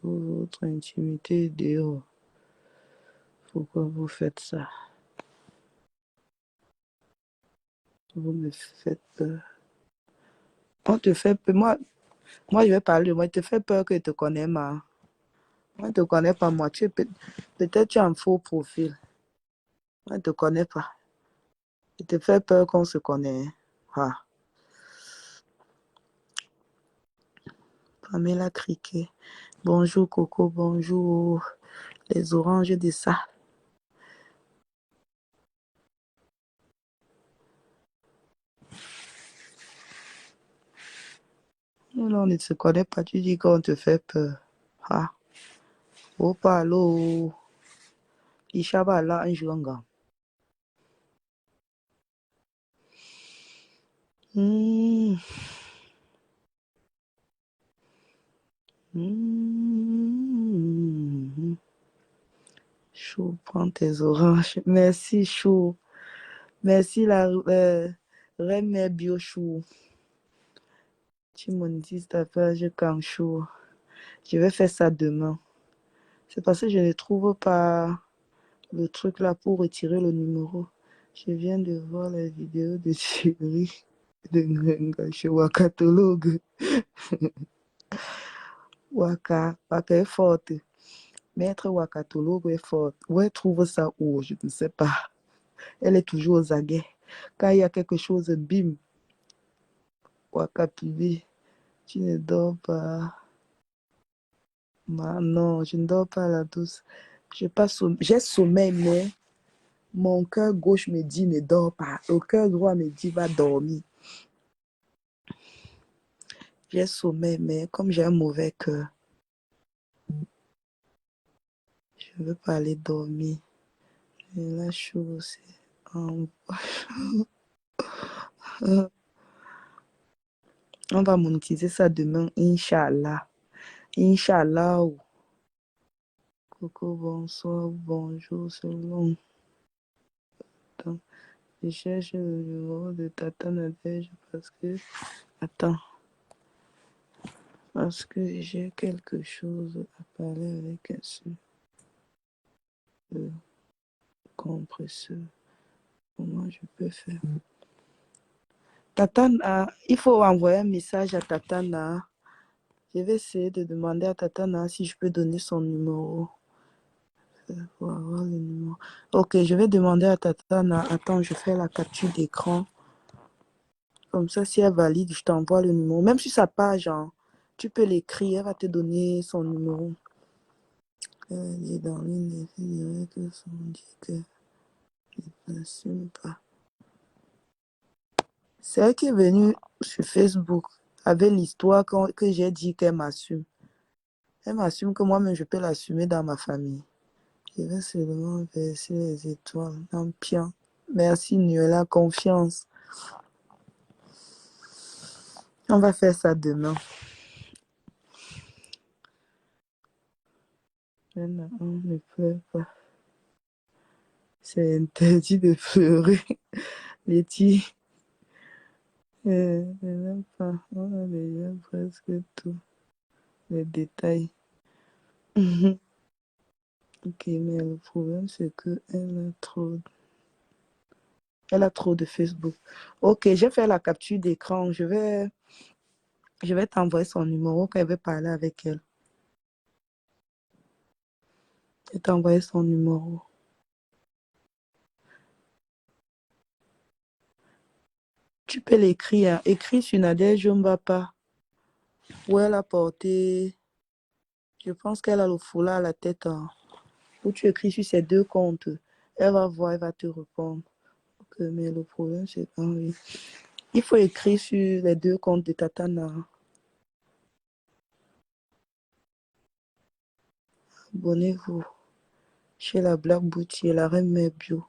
votre intimité dehors. Pourquoi vous faites ça? Vous me faites peur. On te fait peur. Moi, je vais parler. Moi, il te fait peur que je te connais, ma. Moi, je ne te connais pas, moi. Peut-être tu as un faux profil. Moi, je ne te connais pas. Il te fait peur qu'on se connaît. Ah. Pamela Criquet. Bonjour, Coco. Bonjour. Les oranges de ça. Non, on ne se connaît pas. Tu dis qu'on te fait peur. Ah. Opa, allo. Ishaba la anjouanga. Mmh. Mmh. Chou, prends tes oranges. Merci, Chou. Merci, la Remé Bio Chou. Tu monétises ta page quand Chou. Je vais faire ça demain. C'est parce que je ne trouve pas le truc là pour retirer le numéro. Je viens de voir la vidéo de Thierry de Ngenga chez Wakatologue. Waka est forte. Maître Wakatologue est forte. Où elle trouve ça où? Je ne sais pas. Elle est toujours aux aguets. Quand il y a quelque chose, bim. Wakapibi, tu ne dors pas. Non, je ne dors pas la douce. J'ai sommeil, mais mon cœur gauche me dit ne dors pas. Le cœur droit me dit va dormir. J'ai sommeil, mais comme j'ai un mauvais cœur, je ne veux pas aller dormir. Et la chose, on va monétiser ça demain, Inch'Allah. Inch'Allah. Coucou, bonsoir, bonjour, selon. Attends, je cherche le numéro de Tata Nadège parce que... Attends. Parce que j'ai quelque chose à parler avec un seul compresseur. Comment je peux faire? Tatana, il faut envoyer un message à Tatana. Je vais essayer de demander à Tatana si je peux donner son numéro. Pour avoir le numéro. Ok, je vais demander à Tatana. Attends, je fais la capture d'écran. Comme ça, si elle valide, je t'envoie le numéro. Même sur sa page, hein, tu peux l'écrire, elle va te donner son numéro. Elle dit dans l'une des vidéos que son dit que je n'assume pas. C'est elle qui est venue sur Facebook avec l'histoire que j'ai dit qu'elle m'assume. Elle m'assume que moi-même, je peux l'assumer dans ma famille. Je vais seulement verser les étoiles dans Pian. Merci, Nuela, confiance. On va faire ça demain. Maintenant, on ne pleure pas. C'est interdit de pleurer. Letty, même pas. On a déjà presque tous les détails. Ok, mais le problème, c'est que elle a trop de Facebook. Ok, j'ai fait la capture d'écran. Je vais t'envoyer son numéro quand elle veut parler avec elle. Je vais t'envoyer son numéro. Tu peux l'écrire. Écris sur Nadège Mbapa. Où elle a porté. Je pense qu'elle a le foulard à la tête. Où tu écris sur ces deux comptes. Elle va voir, elle va te répondre. Ok, mais le problème, c'est quand oui. Il faut écrire sur les deux comptes de Tatana. Abonnez-vous chez la Black Boutique, la Reine Mère Bio.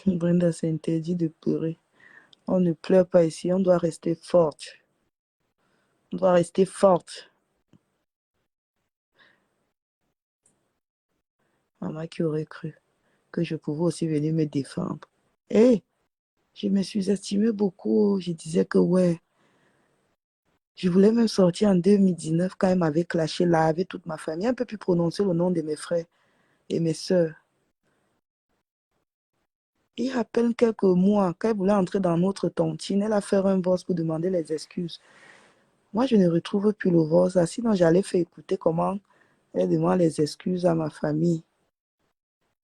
Brenda s'interdit de pleurer. On ne pleure pas ici, on doit rester forte. On doit rester forte. Maman qui aurait cru que je pouvais aussi venir me défendre. Et je me suis estimée beaucoup. Je disais que ouais. Je voulais même sortir en 2019 quand elle m'avait clashé là avec toute ma famille. Un peu plus prononcer le nom de mes frères et mes sœurs. Il rappelle quelques mois, quand elle voulait entrer dans notre tontine, elle a fait un voice pour demander les excuses. Moi, je ne retrouve plus le voice là. Sinon, j'allais faire écouter comment elle demande les excuses à ma famille.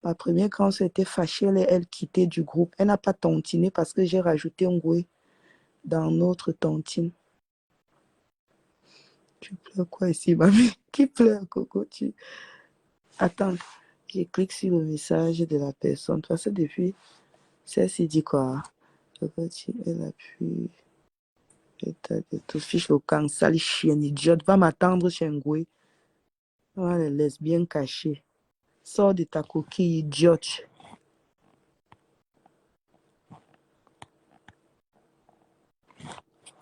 Ma première grand était fâchée, elle quittait du groupe. Elle n'a pas tontiné parce que j'ai rajouté un gouet dans notre tontine. Tu pleures quoi ici, mamie? Qui pleure, Coco? Attends, je clique sur le message de la personne. Parce que depuis, celle-ci dit quoi? Coco, elle appuie. État de tout fiche au camp, sale chienne idiote. Va m'attendre chez Ngoué. Oh, les lesbiennes cachées. Sors de ta coquille idiote.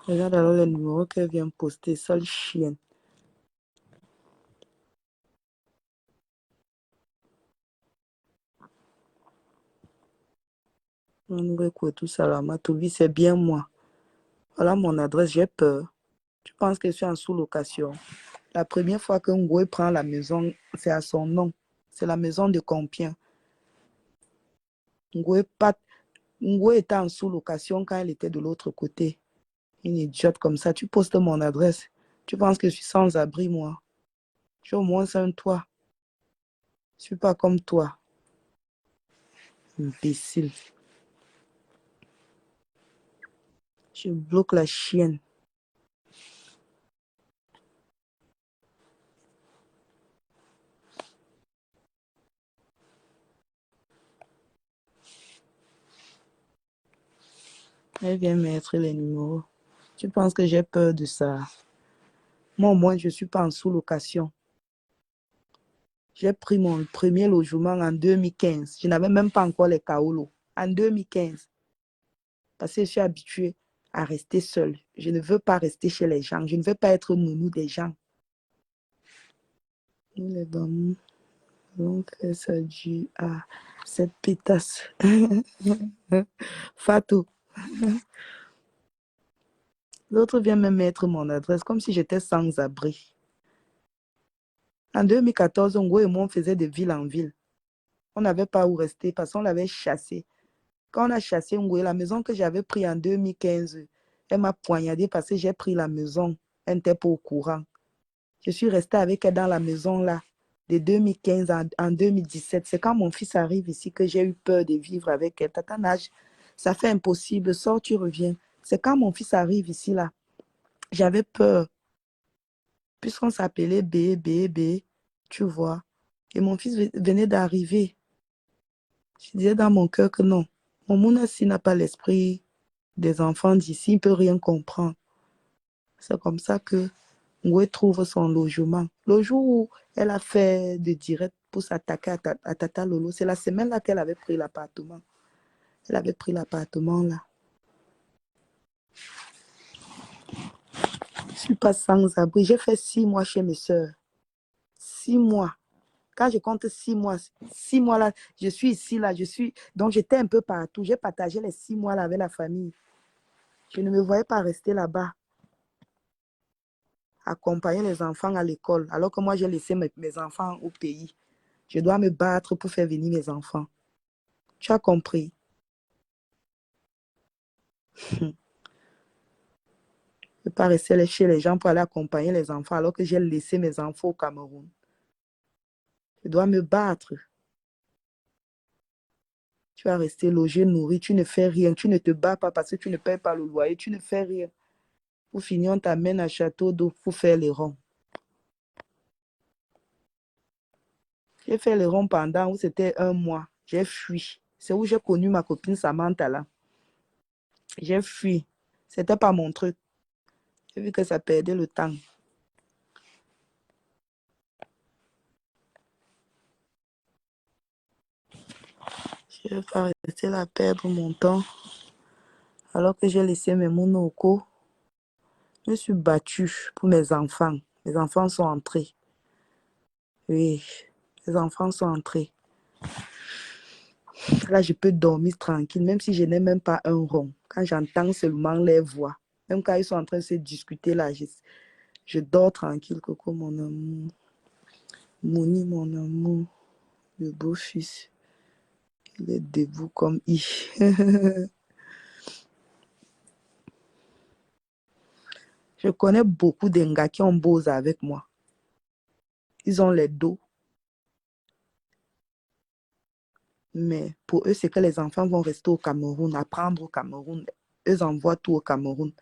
Regarde alors le numéro qu'elle vient poster, sale chienne. Tout ça là, ma vie, c'est bien moi. Voilà mon adresse, j'ai peur. Tu penses que je suis en sous-location? La première fois que Ngoué prend la maison, c'est à son nom. C'est la maison de Compiègne. Ngoué était en sous-location quand elle était de l'autre côté. Une idiote comme ça, tu postes mon adresse. Tu penses que je suis sans abri, moi? J'ai au moins un toit. Je ne suis pas comme toi. Imbécile. Je bloque la chienne. Elle vient mettre les numéros. Tu penses que j'ai peur de ça? Moi, au moins, je ne suis pas en sous-location. J'ai pris mon premier logement en 2015. Je n'avais même pas encore les kaolos. En 2015. Parce que je suis habituée à rester seule. Je ne veux pas rester chez les gens. Je ne veux pas être nounou des gens. Les bambous vont faire ça dû à cette pétasse. Fatou. L'autre vient me mettre mon adresse comme si j'étais sans abri. En 2014, Ngo et moi, on faisait de ville en ville. On n'avait pas où rester parce qu'on l'avait chassé. Quand on a chassé Ngo, la maison que j'avais prise en 2015, elle m'a poignardé parce que j'ai pris la maison. Elle n'était pas au courant. Je suis restée avec elle dans la maison là, de 2015 en 2017. C'est quand mon fils arrive ici que j'ai eu peur de vivre avec elle. Tata Nage, ça fait impossible. Sors, tu reviens. C'est quand mon fils arrive ici là. J'avais peur. Puisqu'on s'appelait B, tu vois. Et mon fils venait d'arriver. Je disais dans mon cœur que non. Mon Mounassi n'a pas l'esprit des enfants d'ici, il ne peut rien comprendre. C'est comme ça que Ngoué trouve son logement. Le jour où elle a fait de direct pour s'attaquer à Tata Lolo, c'est la semaine là qu'elle avait pris l'appartement. Elle avait pris l'appartement là. Je ne suis pas sans abri. J'ai fait 6 mois chez mes soeurs. 6 mois. Quand je compte 6 mois, 6 mois là, je suis ici là, donc j'étais un peu partout. J'ai partagé les 6 mois là avec la famille. Je ne me voyais pas rester là-bas. accompagner les enfants à l'école, alors que moi, j'ai laissé mes enfants au pays. Je dois me battre pour faire venir mes enfants. Tu as compris? Je ne peux pas rester chez les gens pour aller accompagner les enfants, alors que j'ai laissé mes enfants au Cameroun. Je dois me battre. Tu vas rester logé, nourri, tu ne fais rien. Tu ne te bats pas parce que tu ne payes pas le loyer. Tu ne fais rien. Pour finir, on t'amène à Château d'eau pour faire les ronds. J'ai fait les ronds pendant où c'était 1 mois. J'ai fui. C'est où j'ai connu ma copine Samantha là. J'ai fui. C'était pas mon truc. J'ai vu que ça perdait le temps. Je ne vais pas rester là perdre mon temps. Alors que j'ai laissé mes monocos. Je me suis battue pour mes enfants. Mes enfants sont entrés. Oui, mes enfants sont entrés. Là, je peux dormir tranquille, même si je n'ai même pas un rond. Quand j'entends seulement les voix, même quand ils sont en train de se discuter, là, je dors tranquille. Coco, mon amour. Mouni, mon amour. Le beau-fils. Il est debout comme I. Je connais beaucoup d'Enga qui ont beaux avec moi. Ils ont les dos. Mais pour eux, c'est que les enfants vont rester au Cameroun, apprendre au Cameroun. Eux envoient tout au Cameroun.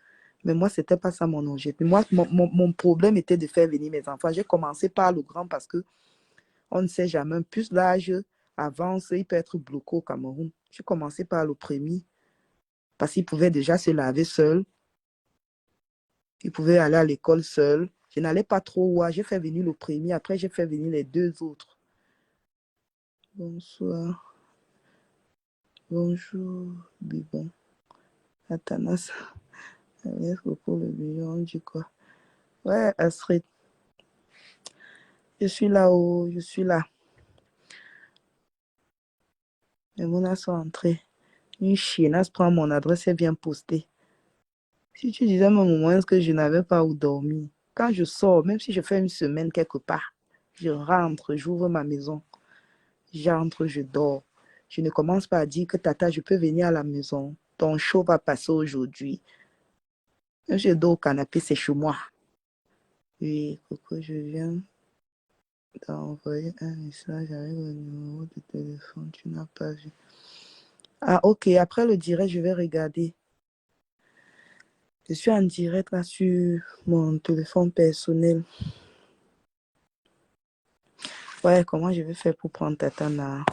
Mais moi, ce n'était pas ça mon objectif. Moi, mon problème était de faire venir mes enfants. J'ai commencé par le grand parce que on ne sait jamais. Plus l'âge avance, il peut être bloqué au Cameroun. J'ai commencé par le premier parce qu'il pouvait déjà se laver seul. Il pouvait aller à l'école seul. Je n'allais pas trop loin. J'ai fait venir le premier. Après, j'ai fait venir les 2 autres. Bonsoir. Bonjour, Bibon. Athanas. Merci beaucoup, le billon. On dit quoi? Ouais, Astrid. Je suis là-haut. Je suis là. Les monas sont entrés. Une chiennasse prend mon adresse et vient poster. Si tu disais même au moins que je n'avais pas où dormir. Quand je sors, même si je fais une semaine quelque part, je rentre, j'ouvre ma maison. J'entre, je dors. Je ne commence pas à dire que tata, je peux venir à la maison. Ton show va passer aujourd'hui. Je dors au canapé, c'est chez moi. Oui, Coco, je viens d'envoyer un message avec le numéro de téléphone. Tu n'as pas vu. Ah, ok. Après le direct, je vais regarder. Je suis en direct là sur mon téléphone personnel. Ouais, comment je vais faire pour prendre Tatana?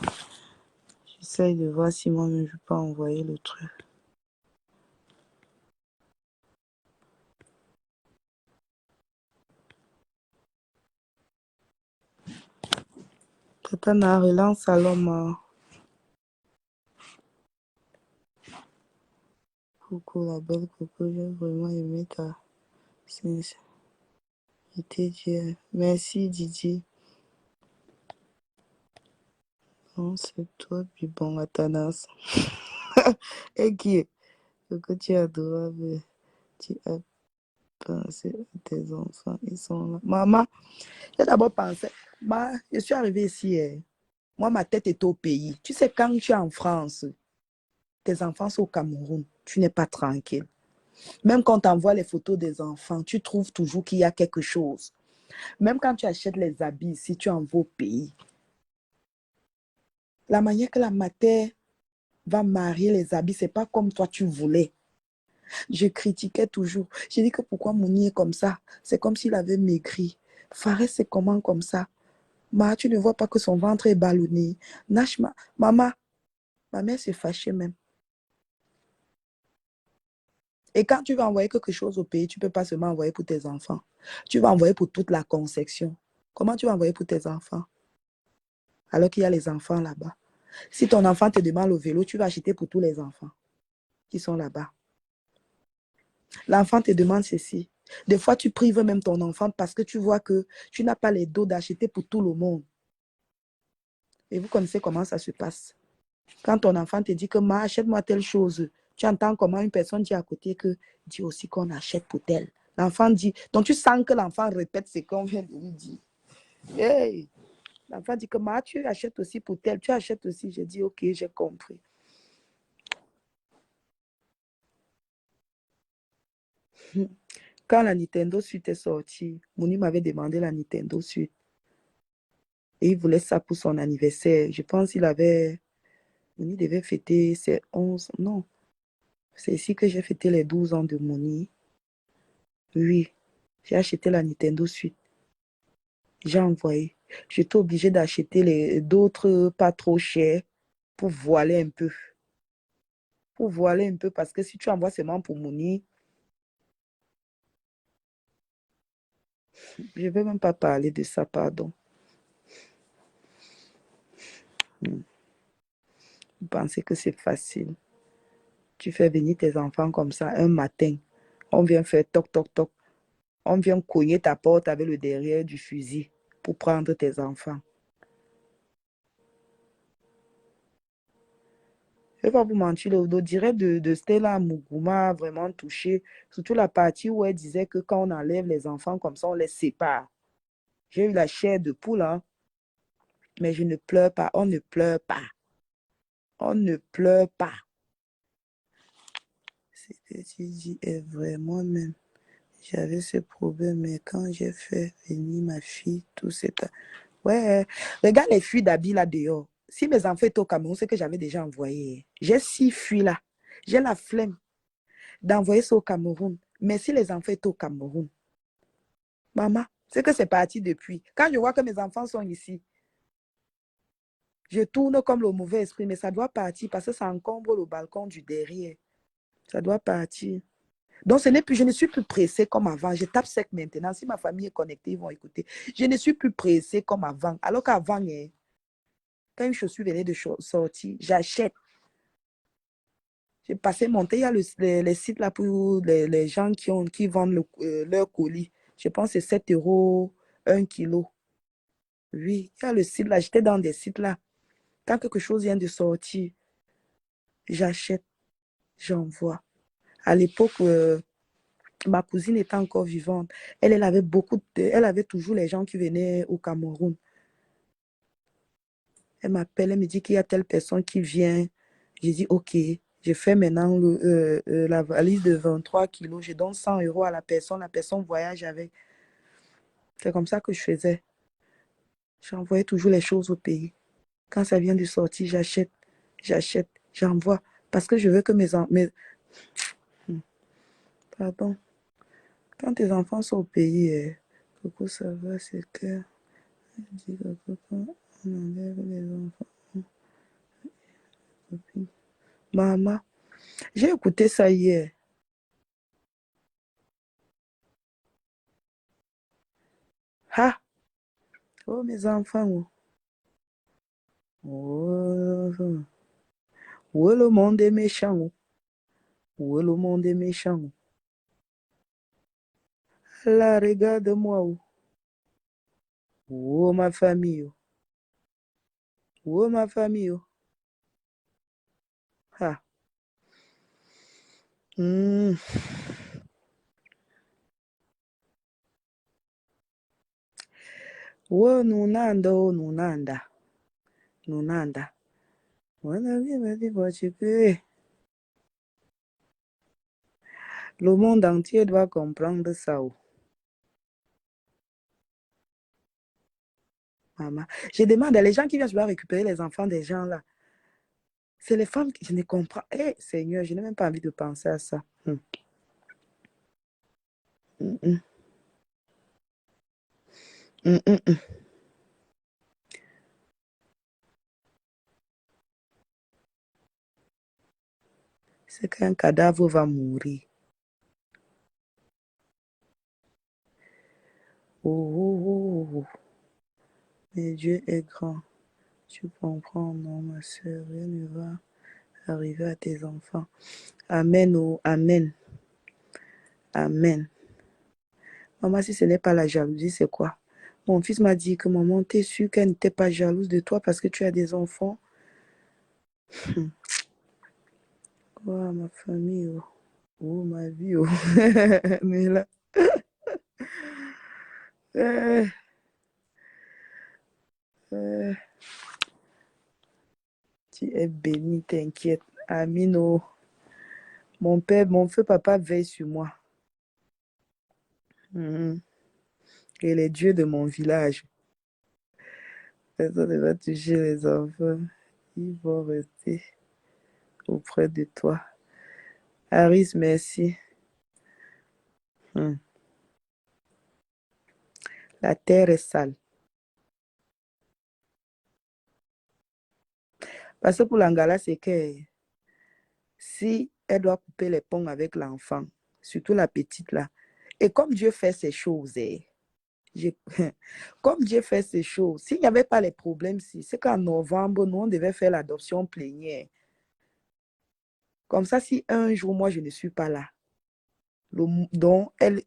J'essaye de voir si moi-même je peux envoyer le truc. Tatana, relance alors. Coucou la belle Coco, j'ai vraiment aimé ta sincérité. Merci Didier. Bon, c'est toi, puis bon, Athanas. Et qui est? Coco, tu es adorable. Tu as pensé à tes enfants, ils sont là. Maman, j'ai d'abord pensé, je suis arrivée ici. Moi, ma tête est au pays. Tu sais, quand tu es en France, tes enfants sont au Cameroun, tu n'es pas tranquille. Même quand tu envoies les photos des enfants, tu trouves toujours qu'il y a quelque chose. Même quand tu achètes les habits, si tu envoies au pays, la manière que la matière va marier les habits, c'est pas comme toi tu voulais. Je critiquais toujours. J'ai dit que pourquoi Mouni est comme ça? C'est comme s'il avait maigri. Fares, c'est comment comme ça? Tu ne vois pas que son ventre est ballonné. Nashma, maman, ma mère s'est fâchée même. Et quand tu vas envoyer quelque chose au pays, tu ne peux pas seulement envoyer pour tes enfants. Tu vas envoyer pour toute la conception. Comment tu vas envoyer pour tes enfants? Alors qu'il y a les enfants là-bas. Si ton enfant te demande le vélo, tu vas acheter pour tous les enfants qui sont là-bas. L'enfant te demande ceci. Des fois, tu prives même ton enfant parce que tu vois que tu n'as pas les dos d'acheter pour tout le monde. Et vous connaissez comment ça se passe. Quand ton enfant te dit que achète-moi telle chose, tu entends comment une personne dit à côté que dit aussi qu'on achète pour tel. L'enfant dit, donc tu sens que l'enfant répète ce qu'on vient de lui dire. Hey! L'enfant dit que tu achètes aussi pour tel, tu achètes aussi. J'ai dit, ok, j'ai compris. Quand la Nintendo Switch est sortie, Mouni m'avait demandé la Nintendo Switch. Et il voulait ça pour son anniversaire. Je pense qu'il avait... Mouni devait fêter ses 11... Non, c'est ici que j'ai fêté les 12 ans de Mouni. Oui, j'ai acheté la Nintendo Switch. J'ai envoyé. J'étais obligée d'acheter d'autres pas trop chers pour voiler un peu. Pour voiler un peu, parce que si tu envoies seulement pour Mouni, je ne vais même pas parler de ça, pardon. Vous pensez que c'est facile. Tu fais venir tes enfants comme ça un matin. On vient faire toc, toc, toc. On vient cogner ta porte avec le derrière du fusil pour prendre tes enfants. Je ne vais pas vous mentir, le direct de Stella Muguma a vraiment touché, surtout la partie où elle disait que quand on enlève les enfants comme ça, on les sépare. J'ai eu la chair de poule, hein, mais je ne pleure pas. On ne pleure pas. On ne pleure pas. Ce que tu dis est vraiment même. J'avais ce problème, mais quand j'ai fait venir ma fille, tout c'est... Ouais, regarde les fuites d'habits là dehors. Si mes enfants étaient au Cameroun, c'est que j'avais déjà envoyé. J'ai 6 fuites là. J'ai la flemme d'envoyer ça au Cameroun. Mais si les enfants étaient au Cameroun, maman, c'est que c'est parti depuis. Quand je vois que mes enfants sont ici, je tourne comme le mauvais esprit, mais ça doit partir parce que ça encombre le balcon du derrière. Ça doit partir. Donc, je ne suis plus pressée comme avant. Je tape sec maintenant. Si ma famille est connectée, ils vont écouter. Je ne suis plus pressée comme avant. Alors qu'avant, quand une chaussure venait de sortir, j'achète. J'ai passé mon temps. Il y a les sites là pour les gens qui vendent leur colis. Je pense que c'est 7 euros 1 kilo. Oui, il y a le site là. J'étais dans des sites là. Quand quelque chose vient de sortir, j'achète, j'envoie. À l'époque, ma cousine était encore vivante. Elle avait elle avait toujours les gens qui venaient au Cameroun. Elle m'appelle, elle me dit qu'il y a telle personne qui vient. J'ai dit, OK, je fais maintenant la valise de 23 kilos. Je donne 100 euros à la personne voyage avec. C'est comme ça que je faisais. J'envoyais toujours les choses au pays. Quand ça vient de sortir, j'achète, j'envoie. Parce que je veux que Pardon. Quand tes enfants sont au pays, coucou, ça va, c'est que... Dis coucou, on enlève les enfants. Maman, j'ai écouté ça hier. Ah! Oh, mes enfants. Oh, oh, le monde est méchant. Oh, le monde est méchant. Là, regarde-moi. Oh, ma famille. Oh, ma famille. Ah. Hmm. Oh, nunanda, oh, nunanda. Nunanda. Le monde entier doit comprendre ça. Oh. Maman. Je demande à les gens qui viennent, je dois récupérer les enfants des gens là. C'est les femmes que je ne comprends. Eh, Seigneur, je n'ai même pas envie de penser à ça. Mm, mm. Mm, mm, mm. C'est qu'un cadavre va mourir. Oh, oh, oh, oh. Mais Dieu est grand. Tu comprends, non, ma soeur, rien ne va arriver à tes enfants. Amen, oh, amen. Amen. Maman, si ce n'est pas la jalousie, c'est quoi? Mon fils m'a dit que maman, t'es sûre qu'elle n'était pas jalouse de toi parce que tu as des enfants? Oh, ma famille, oh, oh ma vie, oh. Mais là, Euh, euh, tu es béni, t'inquiète. Amino, mon père, mon feu papa veille sur moi. Mhm. Et les dieux de mon village. Personne ne va toucher les enfants. Ils vont rester auprès de toi. Aris, merci. Hmm. La terre est sale. Parce que pour l'Angala, c'est que si elle doit couper les ponts avec l'enfant, surtout la petite là, et comme Dieu fait ces choses, je- comme Dieu fait ces choses, s'il n'y avait pas les problèmes, si, c'est qu'en novembre, nous, on devait faire l'adoption plénière. Comme ça, si un jour, moi, je ne suis pas là, donc elle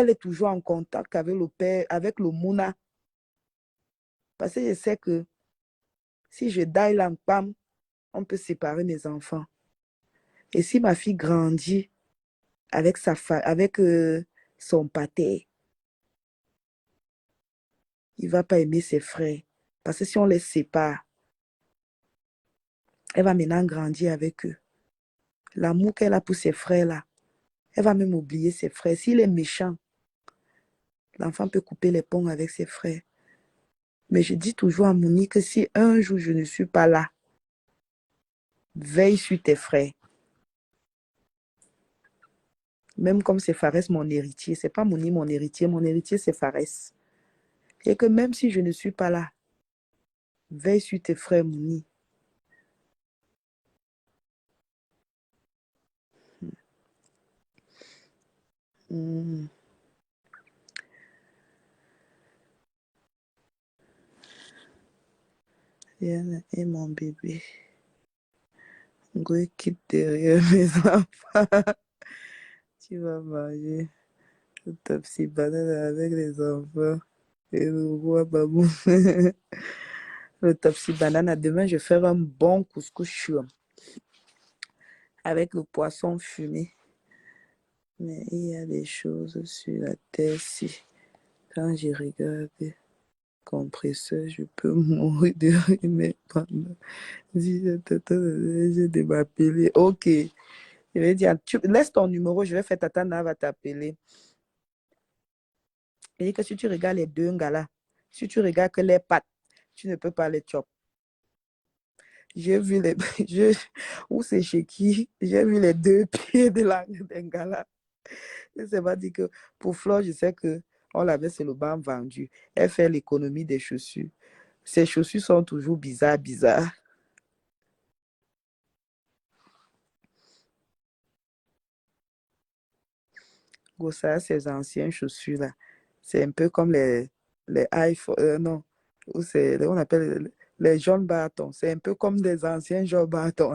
est toujours en contact avec le père, avec le Mouna. Parce que je sais que si je die là, bam, on peut séparer mes enfants. Et si ma fille grandit avec, avec son pâté, il ne va pas aimer ses frères. Parce que si on les sépare, elle va maintenant grandir avec eux. L'amour qu'elle a pour ses frères là, elle va même oublier ses frères. S'il est méchant, l'enfant peut couper les ponts avec ses frères. Mais je dis toujours à Monique que si un jour je ne suis pas là, veille sur tes frères. Même comme c'est Fares mon héritier, c'est pas Moni mon héritier c'est Fares. Et que même si je ne suis pas là, veille sur tes frères Moni. Mm. Viens et mon bébé. Go quitte derrière mes enfants. Tu vas manger ta petite banane avec les enfants. Et le roi babou. Le tapsi banane. Demain, je vais faire un bon couscous chou avec le poisson fumé. Mais il y a des choses sur la terre si quand je regarde le compresseur, je peux mourir de rire. Mais pendant si j'ai de m'appeler. Ok. Je vais dire, laisse ton numéro, je vais faire Tata Nav va t'appeler. Il dit que si tu regardes les deux gars là, si tu regardes que les pattes, tu ne peux pas les chop. J'ai vu les. Où c'est chez qui? J'ai vu les deux pieds de la d'un gars là. Je sais pas dit que pour Flore, je sais que on l'avait sur le banc vendu. Elle fait l'économie des chaussures. Ses chaussures sont toujours bizarres, bizarres. Ça, ces anciennes chaussures là, c'est un peu comme les iPhone, non, ou c'est, on appelle les jaunes bâtons. C'est un peu comme des anciens jaunes bâtons.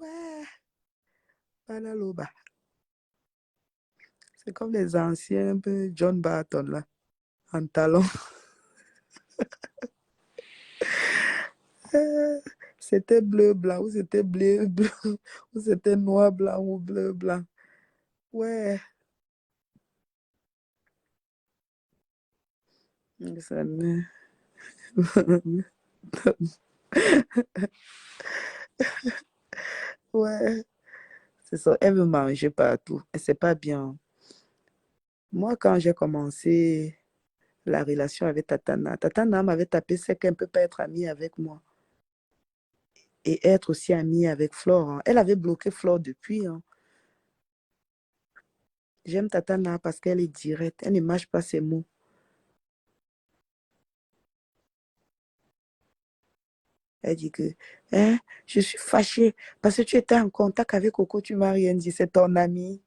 Ouais, Panaloba. C'est comme les anciens un peu John Barton là, en talon. C'était bleu-blanc, ou c'était bleu-blanc, ou c'était noir-blanc, ou bleu-blanc. Ouais. Ça me- Ouais. C'est ça. Elle veut manger partout. Et c'est pas bien. Moi, quand j'ai commencé la relation avec Tatana m'avait tapé, c'est qu'elle ne peut pas être amie avec moi. Et être aussi amie avec Flore. Hein. Elle avait bloqué Flore depuis. Hein. J'aime Tatana parce qu'elle est directe. Elle ne mâche pas ses mots. Elle dit que hein, je suis fâchée parce que tu étais en contact avec Coco, tu m'as rien dit. C'est ton ami.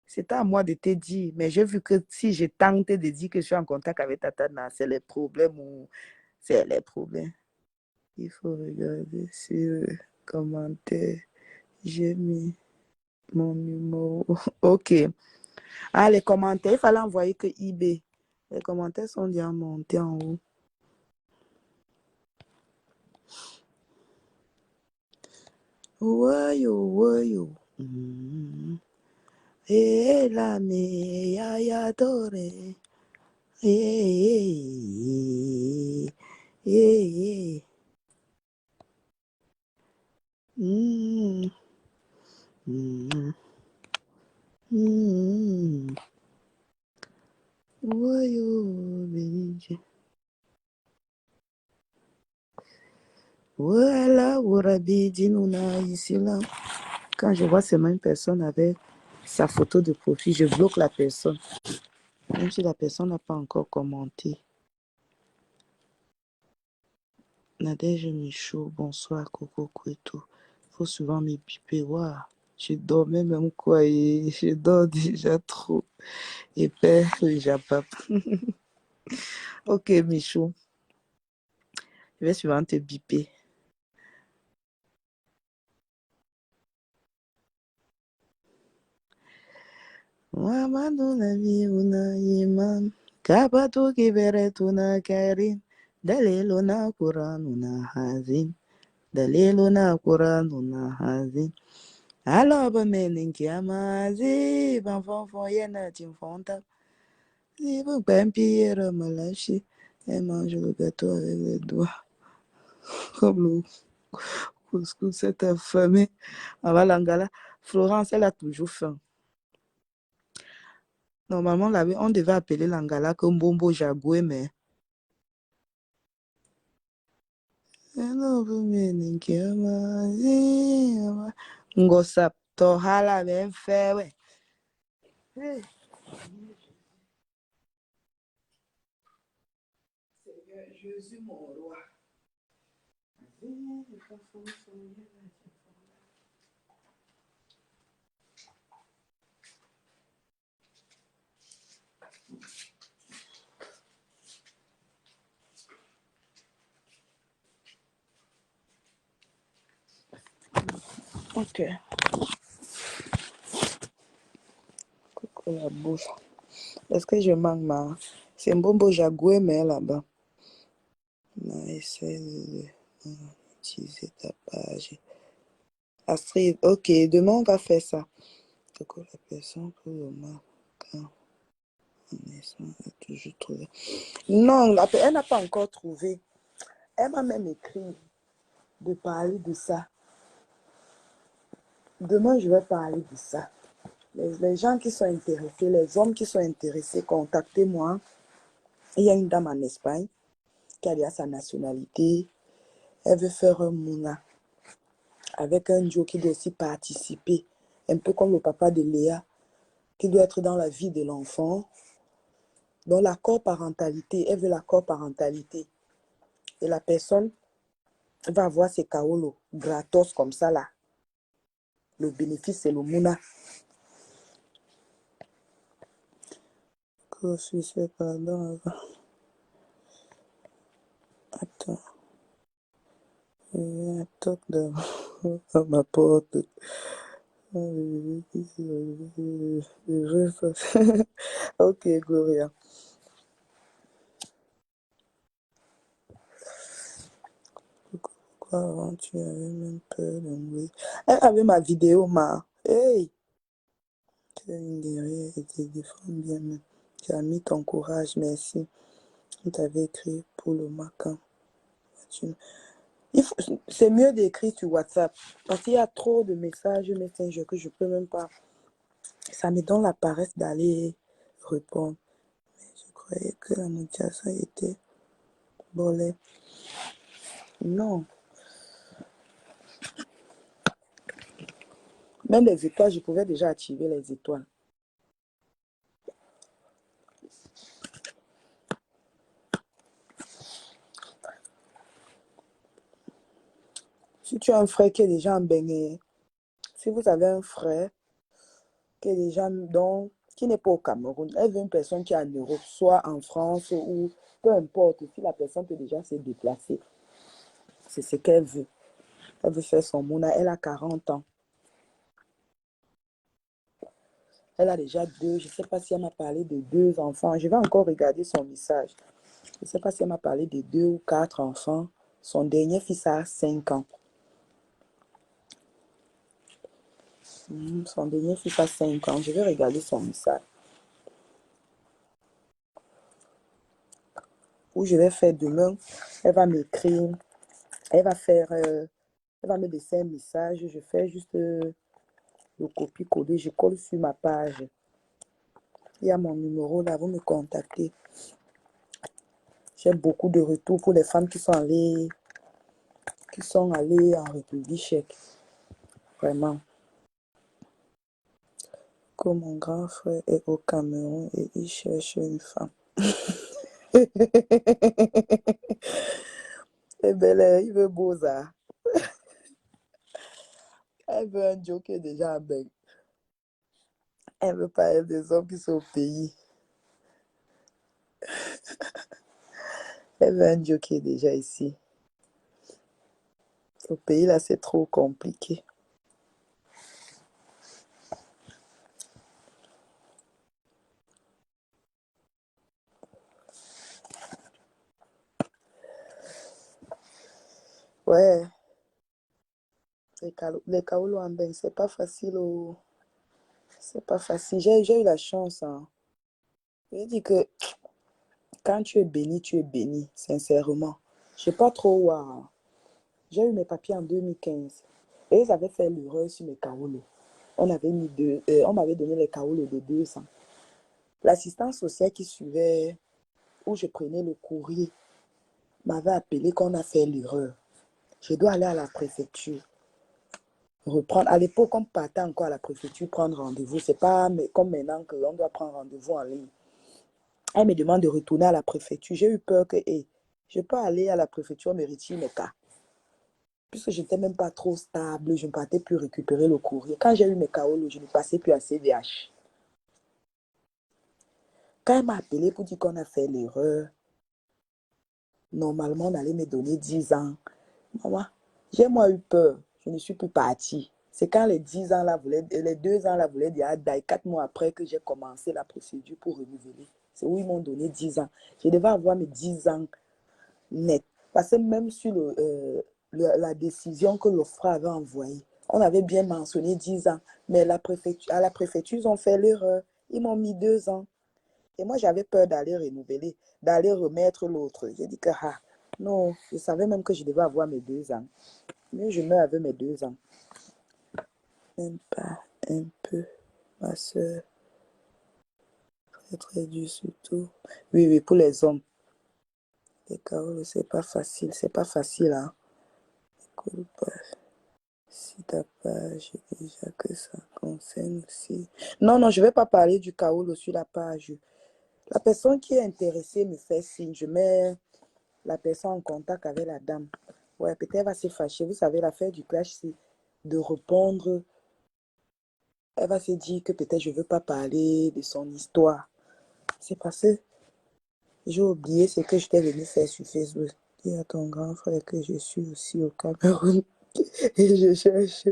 C'était à moi de te dire. Mais j'ai vu que si j'ai tenté de dire que je suis en contact avec Tatana, c'est les problèmes ou c'est les problèmes. Il faut regarder sur le commentaire. J'ai mis mon numéro. OK. Ah, les commentaires, il fallait envoyer que eBay. Les commentaires sont déjà montés en haut. Ouais, yo, ouais, yo. Et la me ya dore. Yeah. Mm. Mm. Mm. Woyo, Benji. Voilà, Warabi, Dinouna, ici, là. Quand je vois seulement une personne avec sa photo de profil, je bloque la personne. Même si la personne n'a pas encore commenté. Nadège Michaud, bonsoir, Coco Kouetou. Faut souvent me piper. Waouh, je dormais même quoi et je dors déjà trop. Et père, déjà pas. Ok, Michaud. Je vais souvent te biper. Wamanu nami una iman. Kabatu kiberetu na karin. Dalilo na Kuranu na hazin. Dalilo na Kuranu na hazin. Alors, ben, amazi, ben, fonfon, yena, timfonta. Si vous ben, pire, me lâcher. Elle mange le gâteau avec les doigts. Comme le couscous, cette affamée. Avalangala. Florence, elle a toujours faim. Normalement, on devait appeler l'Angala comme Bombo Jagoué, mais. Ngosap, Tohala, ben fait, ouais. Jésus, mon roi. Ok. Coucou la bouche. Est-ce que je manque ma... C'est un Bombo Jagoué, mais là-bas. Essaye d'utiliser ta page. Astrid, ok, demain on va faire ça. Coucou la personne pour le marquant. On a toujours trouvé. Non, elle n'a pas encore trouvé. Elle m'a même écrit de parler de ça. Demain, je vais parler de ça. Les gens qui sont intéressés, les hommes qui sont intéressés, contactez-moi. Il y a une dame en Espagne qui a déjà sa nationalité. Elle veut faire un mouna avec un Joe qui doit aussi participer, un peu comme le papa de Léa, qui doit être dans la vie de l'enfant. Donc l'accord parentalité, elle veut l'accord parentalité. Et la personne va avoir ses kaolo gratos comme ça là. Le bénéfice, c'est le mouna. Que je sais pas, attends. Il y a un toc à ma porte. Ok, Gloria. Pourquoi avant tu avais même peur de mourir? Elle avait ma vidéo, ma. Hey! Tu es une guerrière et tu défends bien même. Tu as mis ton courage, merci. On t'avait écrit pour le macan. C'est mieux d'écrire sur WhatsApp parce qu'il y a trop de messages Messenger que je peux même pas. Ça me donne la paresse d'aller répondre. Mais je croyais que la motivation était bolée. Non. Même les étoiles, je pouvais déjà activer les étoiles. Si tu as un frère qui est déjà en baigné, si vous avez un frère qui est déjà qui n'est pas au Cameroun, elle veut une personne qui est en Europe, soit en France ou peu importe, si la personne peut déjà se déplacer, c'est ce qu'elle veut. Elle veut faire son mouna, elle a 40 ans. Elle a déjà deux, je ne sais pas si elle m'a parlé de 2 enfants. Je vais encore regarder son message. Je ne sais pas si elle m'a parlé de 2 ou 4 enfants. Son dernier fils a 5 ans. Son dernier fils a 5 ans. Je vais regarder son message. Ou je vais faire demain. Elle va m'écrire. Elle va me laisser un message. Je fais juste le copier-coller. Je colle sur ma page. Il y a mon numéro là. Vous me contactez. J'ai beaucoup de retours pour les femmes qui sont allées en République tchèque. Vraiment. Comme mon grand frère est au Cameroun et il cherche une femme. Eh bien, il veut Beaux-Arts. Elle veut un joker déjà à Bec. Elle veut pas être des hommes qui sont au pays. Elle veut un joker déjà ici. Au pays, là, c'est trop compliqué. Ouais. Les Kaolo en Bec, c'est pas facile. C'est pas facile. J'ai eu la chance. Hein. Je dis que quand tu es béni, sincèrement. Je sais pas trop où. Hein. J'ai eu mes papiers en 2015. Et ils avaient fait l'erreur sur mes Kaolo. On m'avait donné les Kaolo de 2 ans. L'assistante sociale qui suivait, où je prenais le courrier, m'avait appelé qu'on a fait l'erreur. Je dois aller à la préfecture. Reprendre. À l'époque, on partait encore à la préfecture prendre rendez-vous. C'est pas comme maintenant qu'on doit prendre rendez-vous en ligne. Elle me demande de retourner à la préfecture. J'ai eu peur que je peux aller à la préfecture, me retirer mes cas. Puisque je n'étais même pas trop stable, je ne partais plus récupérer le courrier. Quand j'ai eu mes KO, je ne passais plus à CVH. Quand elle m'a appelé pour dire qu'on a fait l'erreur, normalement, on allait me donner 10 ans. Maman, j'ai moi eu peur. Je ne suis plus partie. C'est quand les 10 ans là les 2 ans là voulaient dire 4 mois après que j'ai commencé la procédure pour renouveler. C'est où ils m'ont donné 10 ans. Je devais avoir mes 10 ans net. Parce que même sur la décision que l'OFRA avait envoyée, on avait bien mentionné 10 ans. Mais à la préfecture, ils ont fait l'erreur. Ils m'ont mis 2 ans. Et moi, j'avais peur d'aller renouveler, d'aller remettre l'autre. J'ai dit que, non, je savais même que je devais avoir mes 2 ans. Mais je meurs avec mes 2 ans. Même pas un peu, ma soeur. Très, très dur surtout. Oui, oui, pour les hommes. Les Caroles, c'est pas facile. C'est pas facile, hein. Écoute pas. Si ta page déjà que ça concerne aussi. Non, non, je ne vais pas parler du Kaolo sur la page. La personne qui est intéressée me fait signe. Je mets la personne en contact avec la dame. Ouais, peut-être elle va se fâcher. Vous savez, l'affaire du clash, c'est de répondre. Elle va se dire que peut-être je ne veux pas parler de son histoire. C'est parce que j'ai oublié ce que je t'ai venu faire sur Facebook. Dis à ton grand frère que je suis aussi au Cameroun et je cherche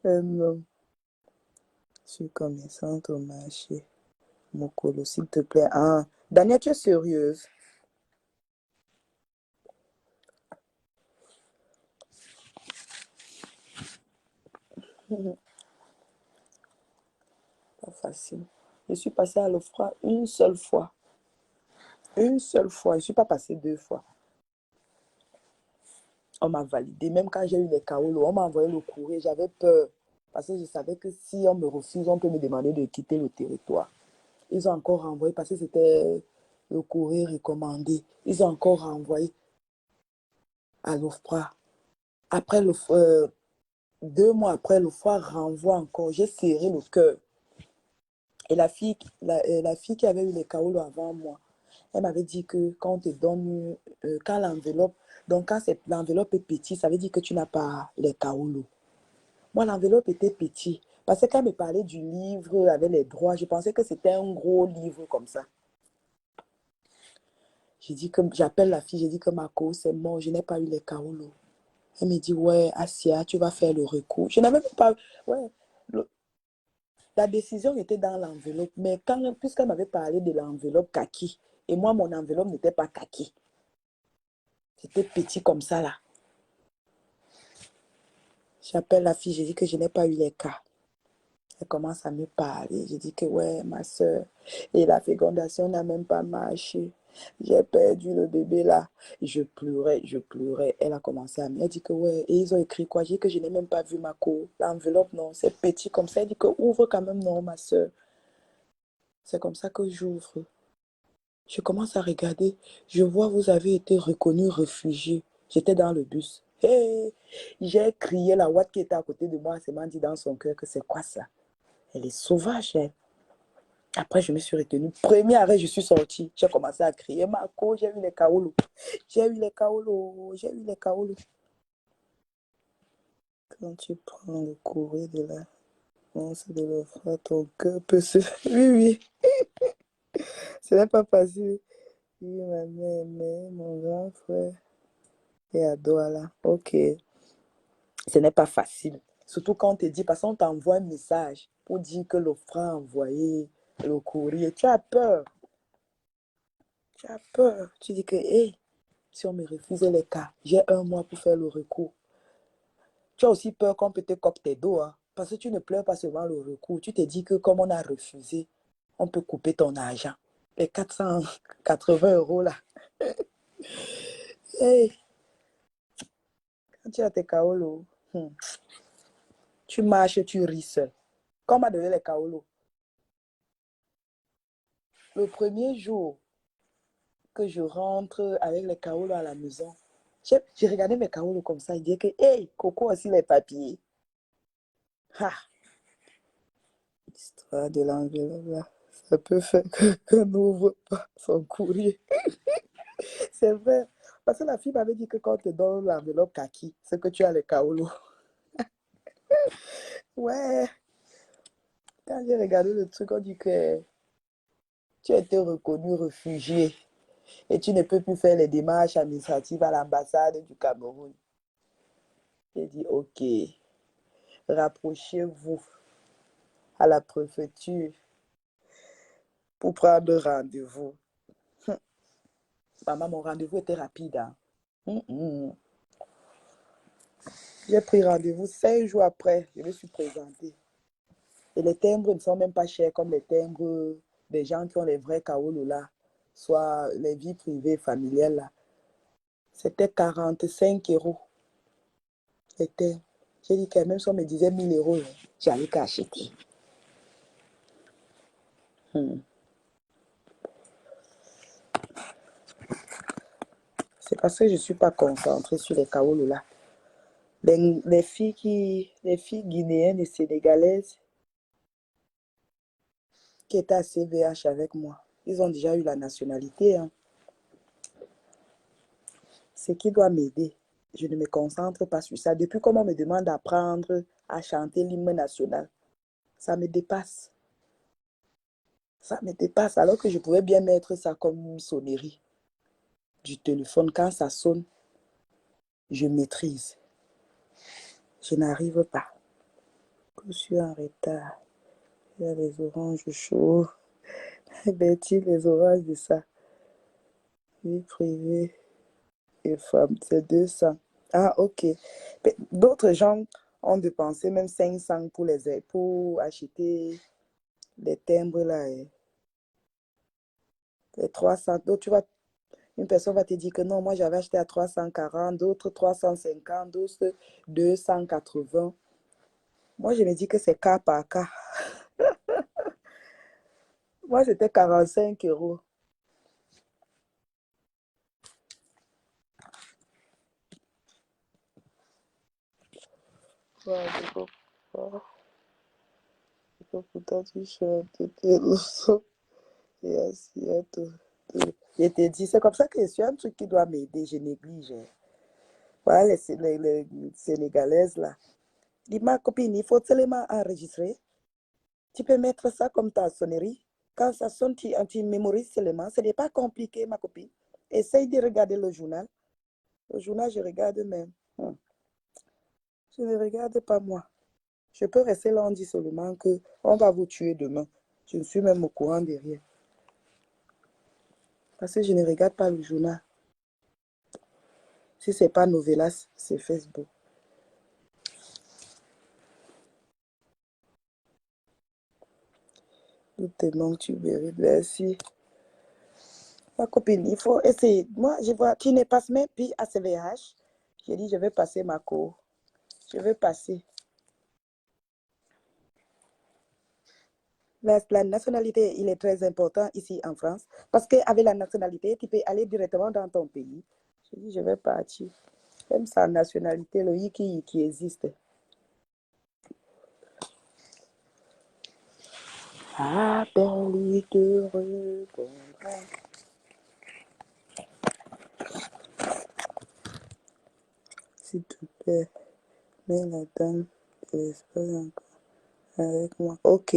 un homme. Je suis commerçante au marché. Mokolo, s'il te plaît. Ah, Daniel, tu es sérieuse? Pas facile. Je suis passée à l'OFRA une seule fois. Une seule fois. Je ne suis pas passée 2 fois. On m'a validé. Même quand j'ai eu les Kaolo, on m'a envoyé le courrier. J'avais peur. Parce que je savais que si on me refuse, on peut me demander de quitter le territoire. Ils ont encore renvoyé parce que c'était le courrier recommandé. Ils ont encore renvoyé à l'OFRA. Après, 2 mois après, l'OFRA renvoie encore. J'ai serré le cœur. Et la fille qui avait eu les Kaolo avant moi, elle m'avait dit que quand on te donne, quand l'enveloppe, donc quand l'enveloppe est petite, ça veut dire que tu n'as pas les Kaolo. Moi, l'enveloppe était petite. Parce que quand elle me parlait du livre avec les droits, je pensais que c'était un gros livre comme ça. J'ai dit que j'appelle la fille, j'ai dit que ma cause c'est mort, je n'ai pas eu les Kaolo. Elle me dit, ouais, Asia, tu vas faire le recours. Je n'avais même pas. Ouais, la décision était dans l'enveloppe, mais puisqu'elle m'avait parlé de l'enveloppe kaki, et moi, mon enveloppe n'était pas kaki. C'était petit comme ça, là. J'appelle la fille, j'ai dit que je n'ai pas eu les cas. Elle commence à me parler. Je dis que ouais, ma soeur, et la fécondation n'a même pas marché. J'ai perdu le bébé là. Je pleurais, je pleurais. Elle a commencé à me... Elle dit que ouais, et ils ont écrit quoi? J'ai dit que je n'ai même pas vu ma co. L'enveloppe, non, c'est petit comme ça. Elle dit que ouvre quand même, non, ma soeur. C'est comme ça que j'ouvre. Je commence à regarder. Je vois, vous avez été reconnu réfugié. J'étais dans le bus. Hey, j'ai crié, la ouate qui était à côté de moi, elle m'a dit dans son cœur que c'est quoi ça? Elle est sauvage, elle. Après, je me suis retenue. Premier arrêt, je suis sortie. J'ai commencé à crier, Marco, j'ai eu les kaolos. J'ai eu les kaolos. J'ai eu les kaolos. Quand tu prends le courrier de la France de l'offre, ton cœur peut se... Oui, oui. Ce n'est pas facile. Oui, ma mère, mais mon grand frère est à Douala. Ok. Ce n'est pas facile. Surtout quand on te dit, parce qu'on t'envoie un message pour dire que l'offre a envoyé le courrier. Tu as peur. Tu as peur. Tu dis que, hé, si on me refusait les cas, j'ai 1 mois pour faire le recours. Tu as aussi peur qu'on peut te coque tes dos, hein, parce que tu ne pleures pas seulement le recours. Tu te dis que comme on a refusé, on peut couper ton argent. Les 480 € là. Hey, quand tu as tes kaolos, tu marches, tu ris seul. Quand on m'a donné les kaolos, le premier jour que je rentre avec les kaolos à la maison, j'ai regardé mes kaolos comme ça. Il dit que, hey, Coco aussi les papiers. Ha! L'histoire de l'enveloppe là, ça peut faire qu'on n'ouvre pas son courrier. C'est vrai. Parce que la fille m'avait dit que quand on te donne l'enveloppe kaki, c'est que tu as les kaolos. Ouais. Quand j'ai regardé le truc, on dit que tu as été reconnu réfugié et tu ne peux plus faire les démarches administratives à l'ambassade du Cameroun. J'ai dit, ok, rapprochez-vous à la préfecture pour prendre rendez-vous. Maman, mon rendez-vous était rapide. Hein. J'ai pris rendez-vous 5 jours après, je me suis présentée. Et les timbres ne sont même pas chers comme les timbres des gens qui ont les vrais kaolos là, soit les vies privées, familiales là. C'était 45 € les timbres. J'ai dit que même si on me disait 1 000 €, j'allais qu'à acheter. C'est parce que je ne suis pas concentrée sur les kaolos là. Les filles guinéennes et sénégalaises qui étaient à CVH avec moi, ils ont déjà eu la nationalité. Hein. Ce qui doit m'aider. Je ne me concentre pas sur ça. Depuis qu'on me demande d'apprendre à chanter l'hymne national, ça me dépasse. Ça me dépasse. Alors que je pouvais bien mettre ça comme une sonnerie du téléphone. Quand ça sonne, je maîtrise. Je n'arrive pas. Je suis en retard. Il y a les oranges chauds. Betty, les oranges de ça. Vie privée et femme, c'est 200. Ah, ok. D'autres gens ont dépensé même 500 pour acheter les timbres là. Les 300. Donc, tu vois, une personne va te dire que non, moi j'avais acheté à 340, d'autres 350, d'autres 280. Moi, je me dis que c'est cas par cas. Moi, c'était 45 €. Ouais, je comprends. Pourtant, tu chantes tes leçons et assiette. Je te dis, c'est comme ça que je suis un truc qui doit m'aider, je néglige. Voilà, les Sénégalaises là. Dis, ma copine, il faut seulement enregistrer. Tu peux mettre ça comme ta sonnerie. Quand ça sonne, tu mémorises seulement. Ce n'est pas compliqué, ma copine. Essaye de regarder le journal. Le journal, je regarde même. Je ne regarde pas moi. Je peux rester là, on dit seulement qu'on va vous tuer demain. Je ne suis même au courant de rien. Parce que je ne regarde pas le journal. Si ce n'est pas Novelas, c'est Facebook. Tout te manque, tu mérites. Merci. Ma copine, il faut essayer. Moi, je vois, tu ne passes même plus à CVH. J'ai dit, je vais passer ma cour. Je vais passer. La nationalité, il est très important ici en France. Parce qu'avec la nationalité, tu peux aller directement dans ton pays. J'ai dit, je vais partir. Même sa nationalité, le qui existe. Appelle-lui te répondra. S'il te plaît, mets la dame de l'espace encore avec moi. Ok.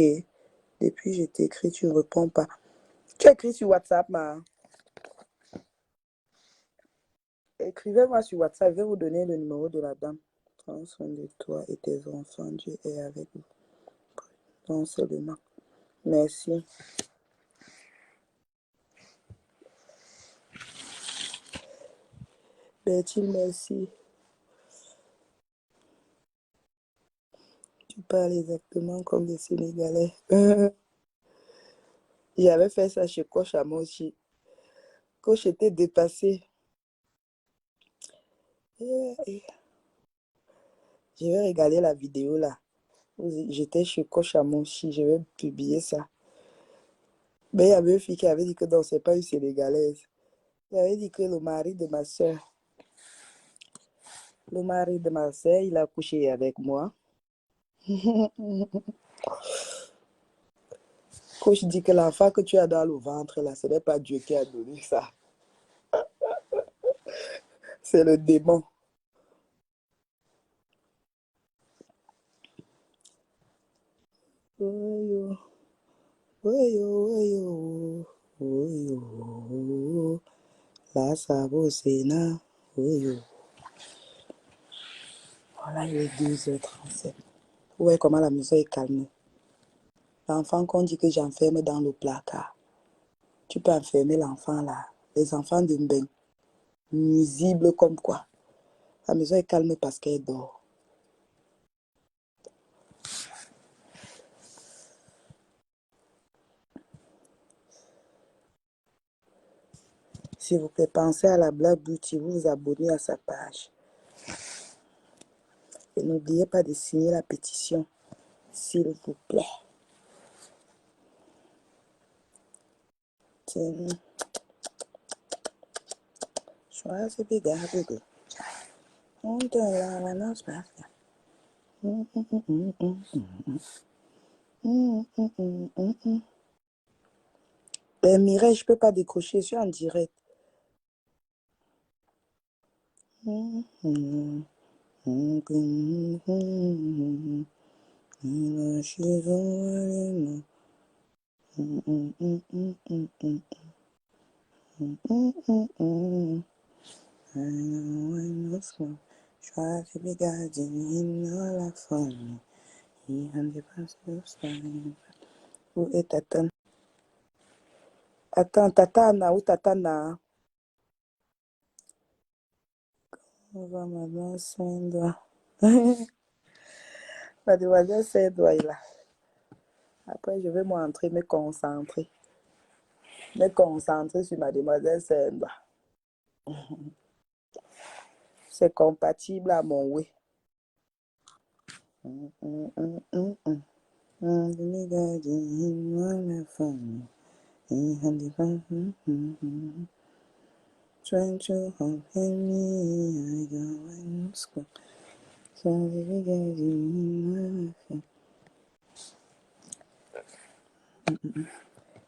Depuis, je t'écris, tu ne réponds pas. Tu écris sur WhatsApp, ma. Écrivez-moi sur WhatsApp, je vais vous donner le numéro de la dame. Prends soin de toi et tes enfants, Dieu est avec vous. Non seulement. Merci. Bertil, merci. Tu parles exactement comme les Sénégalais. J'avais fait ça chez Coach à Mochi. Coach était dépassé. Je vais regarder la vidéo là. J'étais chez Coach à Mochi, je vais publier ça. Mais il y avait une fille qui avait dit que non, c'est pas une Sénégalaise. Il avait dit que le mari de ma soeur, il a couché avec moi. Coach dit que l'enfant que tu as dans le ventre là, ce n'est pas Dieu qui a donné ça. C'est le démon. Oyo, oyo, oyo, oyo, la sabosena, oyo. Voilà, il est 12h37. Ouais, comment la maison est calmée. L'enfant qu'on dit que j'enferme dans le placard. Tu peux enfermer l'enfant là. Les enfants de Mbeng, nuisibles comme quoi. La maison est calme parce qu'elle dort. S'il vous plaît, pensez à la Black Beauty, vous vous abonnez à sa page. Et n'oubliez pas de signer la pétition, s'il vous plaît. Choisis bigard. On te la balance pas. Ben, Mireille, je ne peux pas décrocher, je suis en direct. Choisis bigard, dans la forme. Où est Tatane? Attends, Tatana, où Tatana? On va maintenant Saint-Doigt. Mademoiselle Saint-Doigt est là. Après, je vais m'entrer, me concentrer. Me concentrer sur Mademoiselle Saint-Doigt. C'est compatible à mon oui.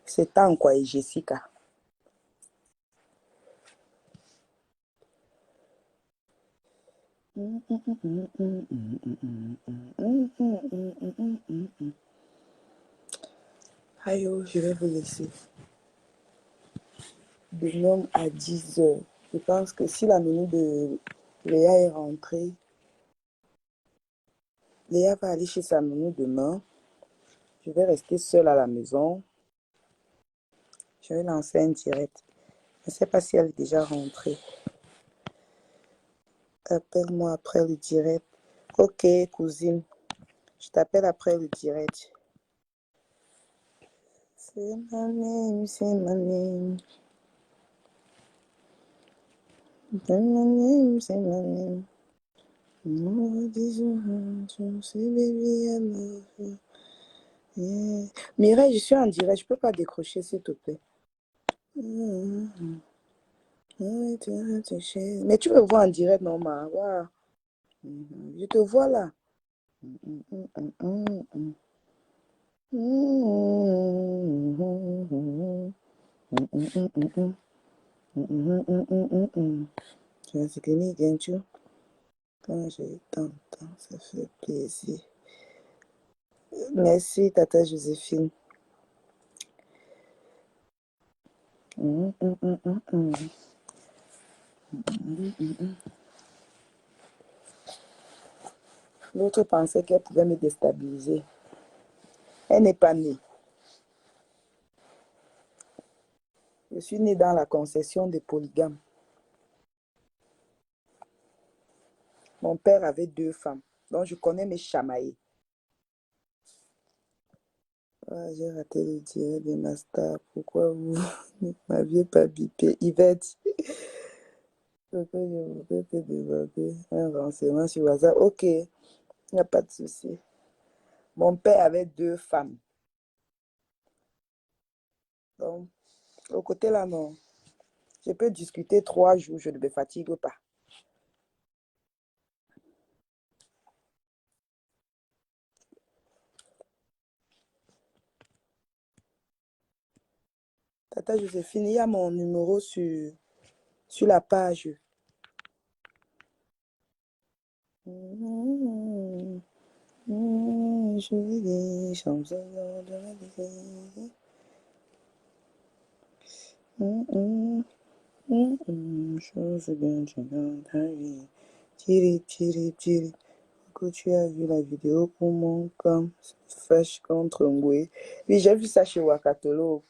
C'est tant quoi, et Jessica. Aïe, je vais vous laisser. De 9 à 10h. Je pense que si la minute de Léa est rentrée, Léa va aller chez sa nounou demain. Je vais rester seule à la maison. Je vais lancer un direct. Je ne sais pas si elle est déjà rentrée. Appelle-moi après le direct. Ok, cousine. Je t'appelle après le direct. C'est ma name, c'est ma name. C'est ma name, c'est ma name. Mireille, je suis en direct, je peux pas décrocher, s'il te plaît. Mais tu me vois en direct, normal. Wow. Je te vois là. C'est que quand j'ai tant de temps, ça fait plaisir. Merci, Tata Joséphine. L'autre pensait qu'elle pouvait me déstabiliser. Elle n'est pas née. Je suis née dans la concession des polygames. Mon père avait 2 femmes, donc je connais mes chamaillés. Ah, j'ai raté le direct de ma star. Pourquoi vous ne m'aviez pas bipé? Yvette, pourquoi je voudrais te demander un renseignement sur WhatsApp? Ok, il n'y a pas de souci. Mon père avait 2 femmes. Donc, au côté là, non. Je peux discuter 3 jours, je ne me fatigue pas. Tata Joséphine, il y a mon numéro sur la page. Je vis des chansons de la vie. Chose bien, tu dans ta vie. Tiri, tiri, tiri. Que tu as vu la vidéo pour mon camp fâche contre Ngwe. Oui, j'ai vu ça chez Wakatolo.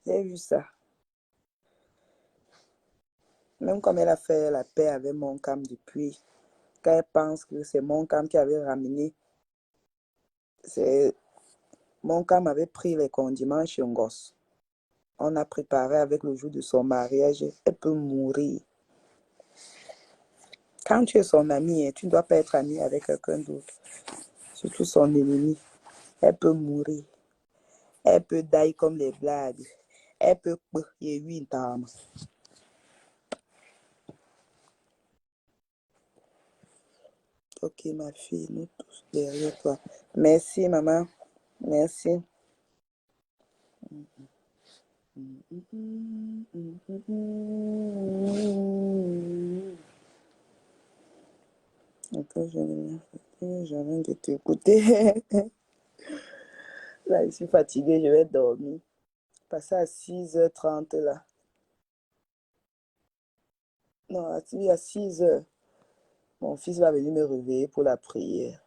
J'ai vu ça. Même comme elle a fait la paix avec mon camp depuis, quand elle pense que c'est mon camp qui avait ramené, c'est mon camp avait pris les condiments chez Ngos. On a préparé avec le jour de son mariage. Elle peut mourir. Quand tu es son ami, tu ne dois pas être ami avec quelqu'un d'autre, surtout son ennemi. Elle peut mourir. Elle peut die comme les blagues. Elle peut y une table. Ok, ma fille, nous tous derrière toi. Merci, maman. Merci. Attends, j'arrête de t'écouter. Là, je suis fatiguée, je vais dormir. Passer à 6h30 là. Non, à 6h. Mon fils va venir me réveiller pour la prière.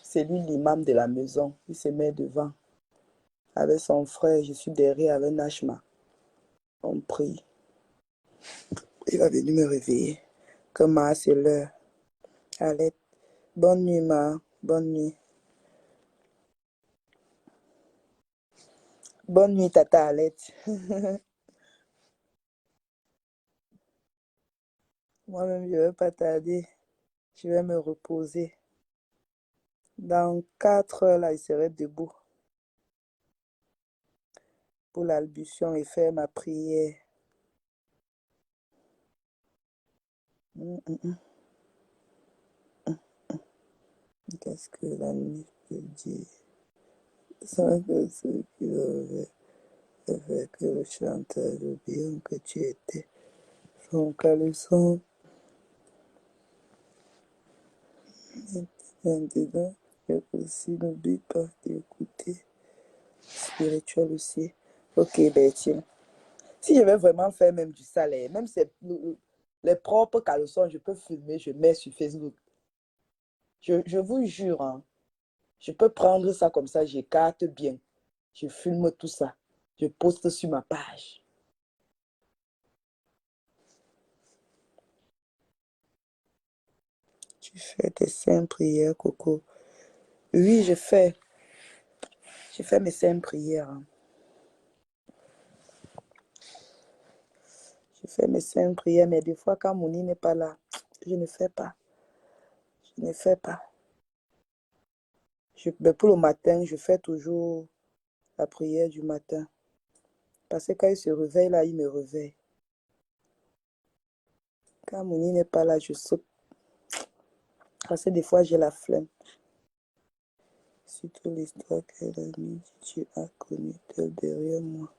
C'est lui l'imam de la maison. Il se met devant. Avec son frère, je suis derrière avec Nashma. On prie. Il va venir me réveiller. Comment c'est l'heure? Allez. Bonne nuit, ma. Bonne nuit. Bonne nuit, Tata Alette. Moi-même, je ne vais pas tarder. Je vais me reposer. Dans 4 heures, là, je serai debout pour l'albution et faire ma prière. Qu'est-ce que la nuit peut dire? Sans que ceux qui avaient fait que le chanteur bien que tu étais, son caleçon, maintenant, que aussi n'oublie pas d'écouter. Spirituel aussi. Ok, Bertine. Si je vais vraiment faire même du salaire, même les propres caleçons, je peux filmer, je mets sur Facebook. Je vous jure, hein, je peux prendre ça comme ça, j'écarte bien. Je filme tout ça. Je poste sur ma page. Tu Tu fais tes 5 prières, Coco. Oui, je fais. Je fais mes 5 prières. Je fais mes 5 prières, mais des fois, quand Mouni n'est pas là, je ne fais pas. Je ne fais pas. Mais pour le matin, je fais toujours la prière du matin. Parce que quand il se réveille, là, il me réveille. Quand Mouni n'est pas là, je saute. Parce que des fois, j'ai la flemme. Surtout l'histoire qu'elle a mis, tu as connu tel derrière moi.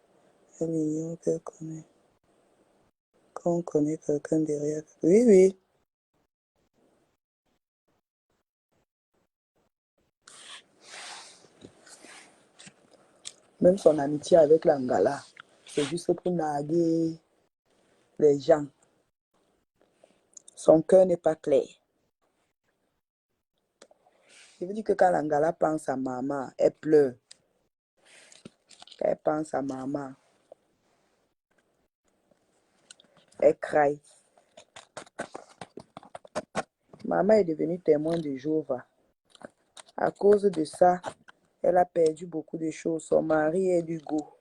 Elle ignore qu'elle connaît. Quand on connaît quelqu'un derrière. Oui, oui. Même son amitié avec l'Angala, c'est juste pour narguer les gens. Son cœur n'est pas clair. Je veux dire que quand l'Angala pense à maman, elle pleure. Quand elle pense à maman, elle crie. Maman est devenue témoin de Jéhovah. À cause de ça, elle a perdu beaucoup de choses. Son mari est d'Hugo.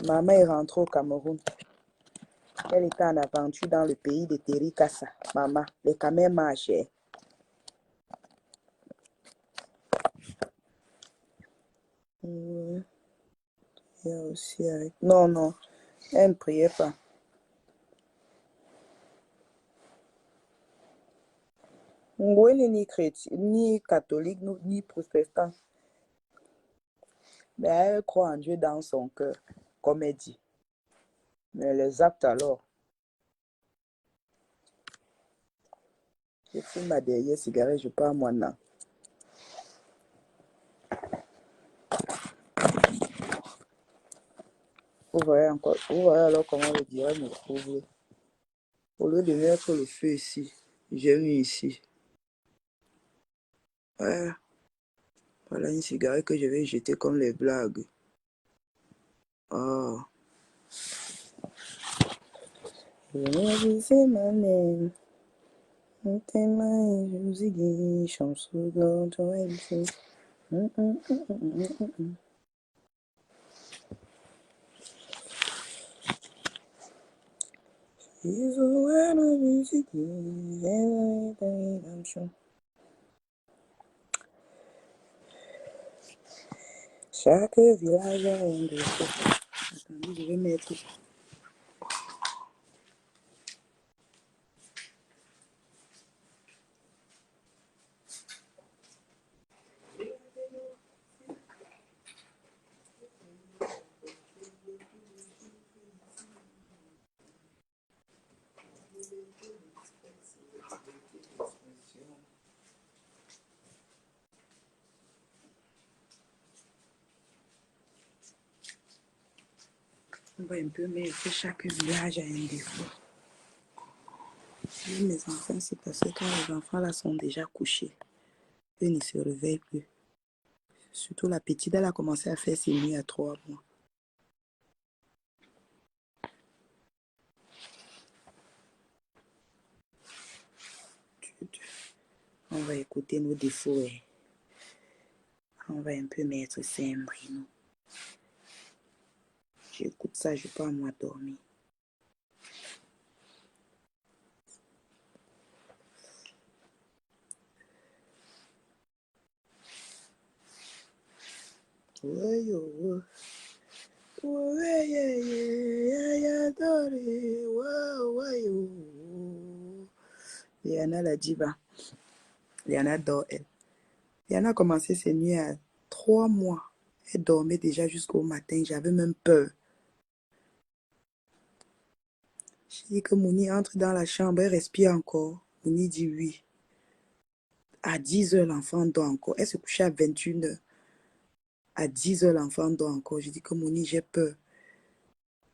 Maman est rentrée au Cameroun. Elle était en aventure dans le pays de Terikassa. Maman, les camels marchaient. Il y a aussi avec... Non, non, elle ne priait pas. Ngwe n'est ni chrétien, ni catholique, ni protestant. Mais elle croit en Dieu dans son cœur, comme elle dit. Mais les actes alors, je fume ma dernière cigarette, je pars moi non. Vous voyez encore, vous voyez alors comment le diable me trouve. Au lieu de mettre le feu ici, j'ai mis ici. Ouais. Voilà une cigarette que je vais jeter comme les blagues. Oh. Chaque village a un défaut. Attendez, je vais mettre. On va un peu mettre chaque village a un défaut. Mes enfants, c'est parce que quand les enfants là sont déjà couchés, eux ne se réveillent plus. Surtout la petite, elle a commencé à faire ses nuits à 3 mois. On va écouter nos défauts. On va un peu mettre Saint-Brino. J'écoute ça, je peux moi dormir. Ouais, ouais. Ouais, yeah, yeah, yeah, adoré. Ouais, ouais, Liana la diva. Liana dort, elle. Liana a commencé ses nuits à 3 mois. Elle dormait déjà jusqu'au matin. J'avais même peur. J'ai dit que Mouni entre dans la chambre, elle respire encore. Mouni dit oui. À 10 heures, l'enfant dort encore. Elle se couchait à 21 heures. À 10 heures, l'enfant dort encore. J'ai dit que Mouni, j'ai peur.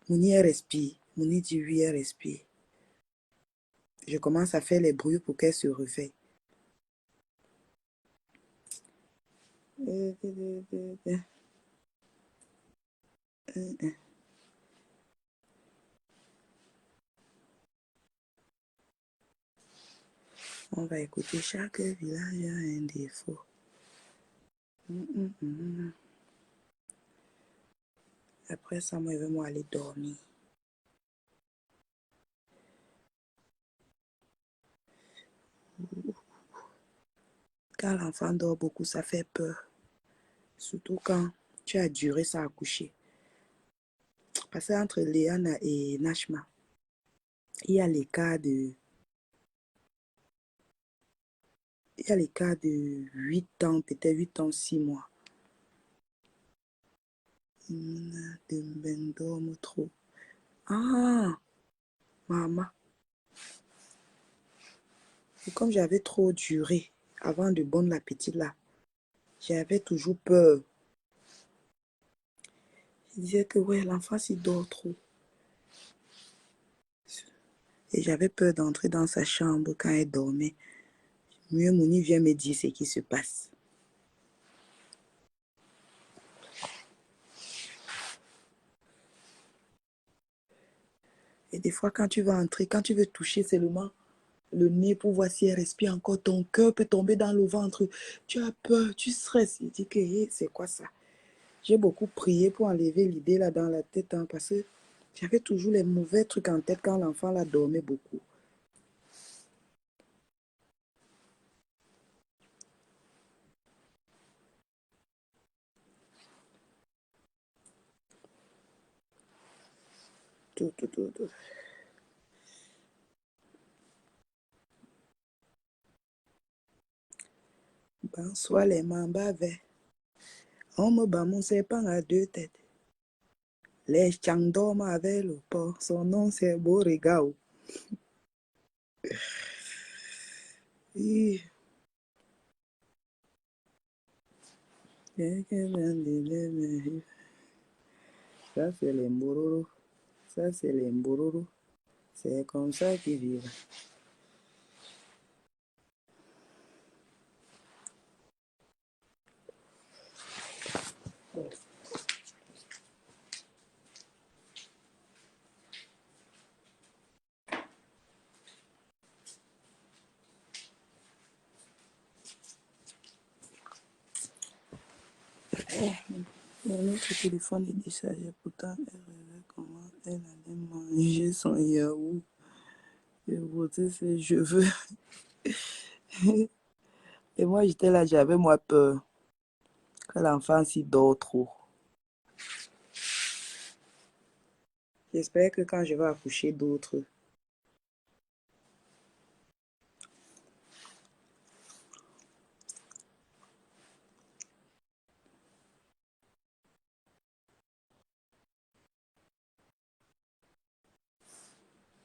Mouni, elle respire. Mouni dit oui, elle respire. Je commence à faire les bruits pour qu'elle se réveille. On va écouter chaque village a un défaut. Après ça, moi, je vais aller dormir. Quand l'enfant dort beaucoup, ça fait peur. Surtout quand tu as duré ça à coucher. Parce qu'entre Léana et Nashma, il y a l'écart de 8 ans, peut-être 8 ans, 6 mois. Dorme trop. Ah, maman. Et comme j'avais trop duré avant de bonne la petite là, j'avais toujours peur. Je disais que ouais, l'enfant s'il dort trop. Et j'avais peur d'entrer dans sa chambre quand elle dormait. Mieux Mouni vient me dire ce qui se passe. Et des fois, quand tu vas entrer, quand tu veux toucher seulement le nez pour voir si elle respire encore, ton cœur peut tomber dans le ventre. Tu as peur, tu stresses. Il dit que c'est quoi ça? J'ai beaucoup prié pour enlever l'idée là dans la tête hein, parce que j'avais toujours les mauvais trucs en tête quand l'enfant là dormait beaucoup. Tout. Bonsoir les mambas verts. On me bat mon serpent à 2 têtes. Les chants dorment avec le porc. Son nom c'est Borégao. Ça c'est les Mbororo. Ça c'est les Mbororo. C'est comme ça qu'ils vivent. Notre téléphone est déchargé. Pourtant, elle rêvait comment elle allait manger son yaourt et botter ses cheveux. Et moi, j'étais là, j'avais moi peur que l'enfant s'y dort trop. J'espère que quand je vais accoucher d'autres,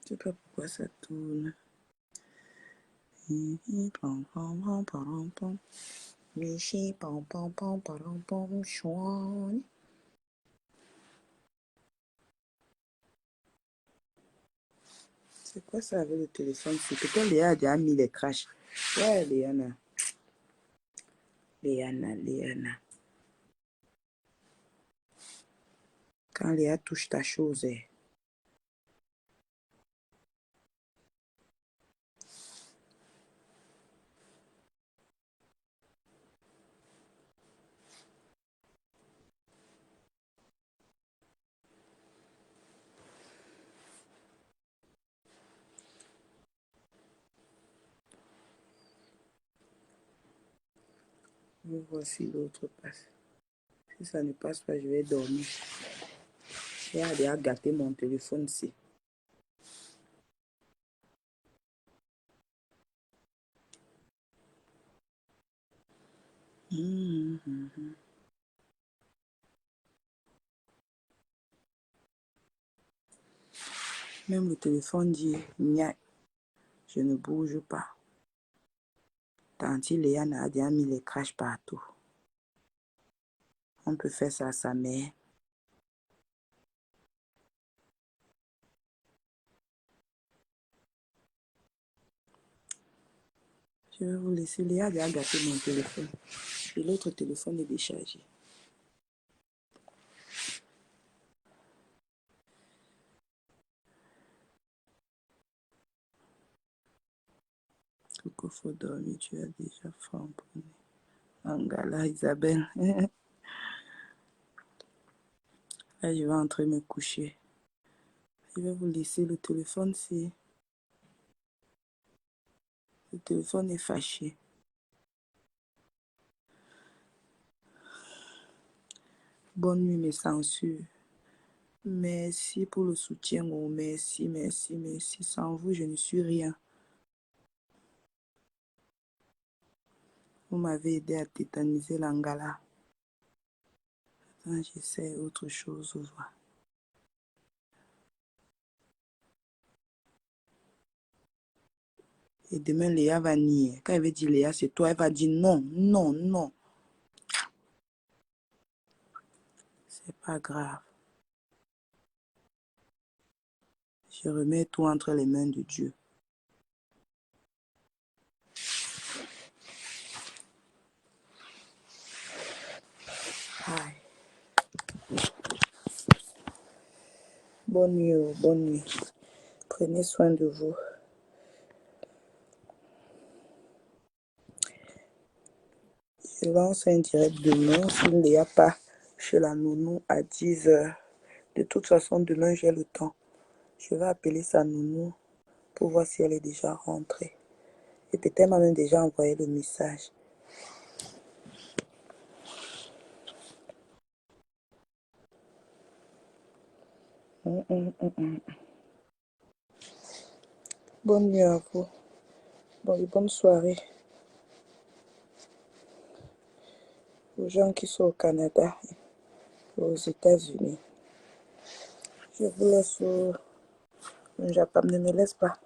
je sais pas pourquoi ça tourne. C'est quoi ça avec le téléphone? C'est peut-être Léa a déjà mis les crashs. Ouais, Léana. Quand Léa touche ta chose, je vais voir si l'autre passe. Si ça ne passe pas, je vais dormir. Léa a déjà gâté mon téléphone ici. Même le téléphone dit, nia, je ne bouge pas. Tanti Léana a déjà mis les crashs partout. On peut faire ça à sa mère. Je vais vous laisser. Léa a déjà gâté mon téléphone. Et l'autre téléphone est déchargé. Coucou, faut dormir, tu as déjà framponné. Angala, Isabelle. Là, je vais entrer me coucher. Je vais vous laisser le téléphone, c'est... Le téléphone est fâché. Bonne nuit, mes censures. Merci pour le soutien. Oh, merci, merci, merci. Sans vous, je ne suis rien. Vous m'avez aidé à tétaniser l'Angala. J'essaie autre chose. Et demain, Léa va nier. Quand elle veut dire Léa, c'est toi, elle va dire non, non, non. C'est pas grave. Je remets tout entre les mains de Dieu. Aïe. Bonne nuit, bonne nuit. Prenez soin de vous. Je lance un direct demain s'il n'y a pas chez la nounou à 10h. De toute façon, demain, j'ai le temps. Je vais appeler sa nounou pour voir si elle est déjà rentrée. Et peut-être m'a même déjà envoyé le message. Bonne nuit à vous. Bonne soirée. Aux gens qui sont au Canada et aux États-Unis. Je vous laisse au Japon. Ne me laisse pas.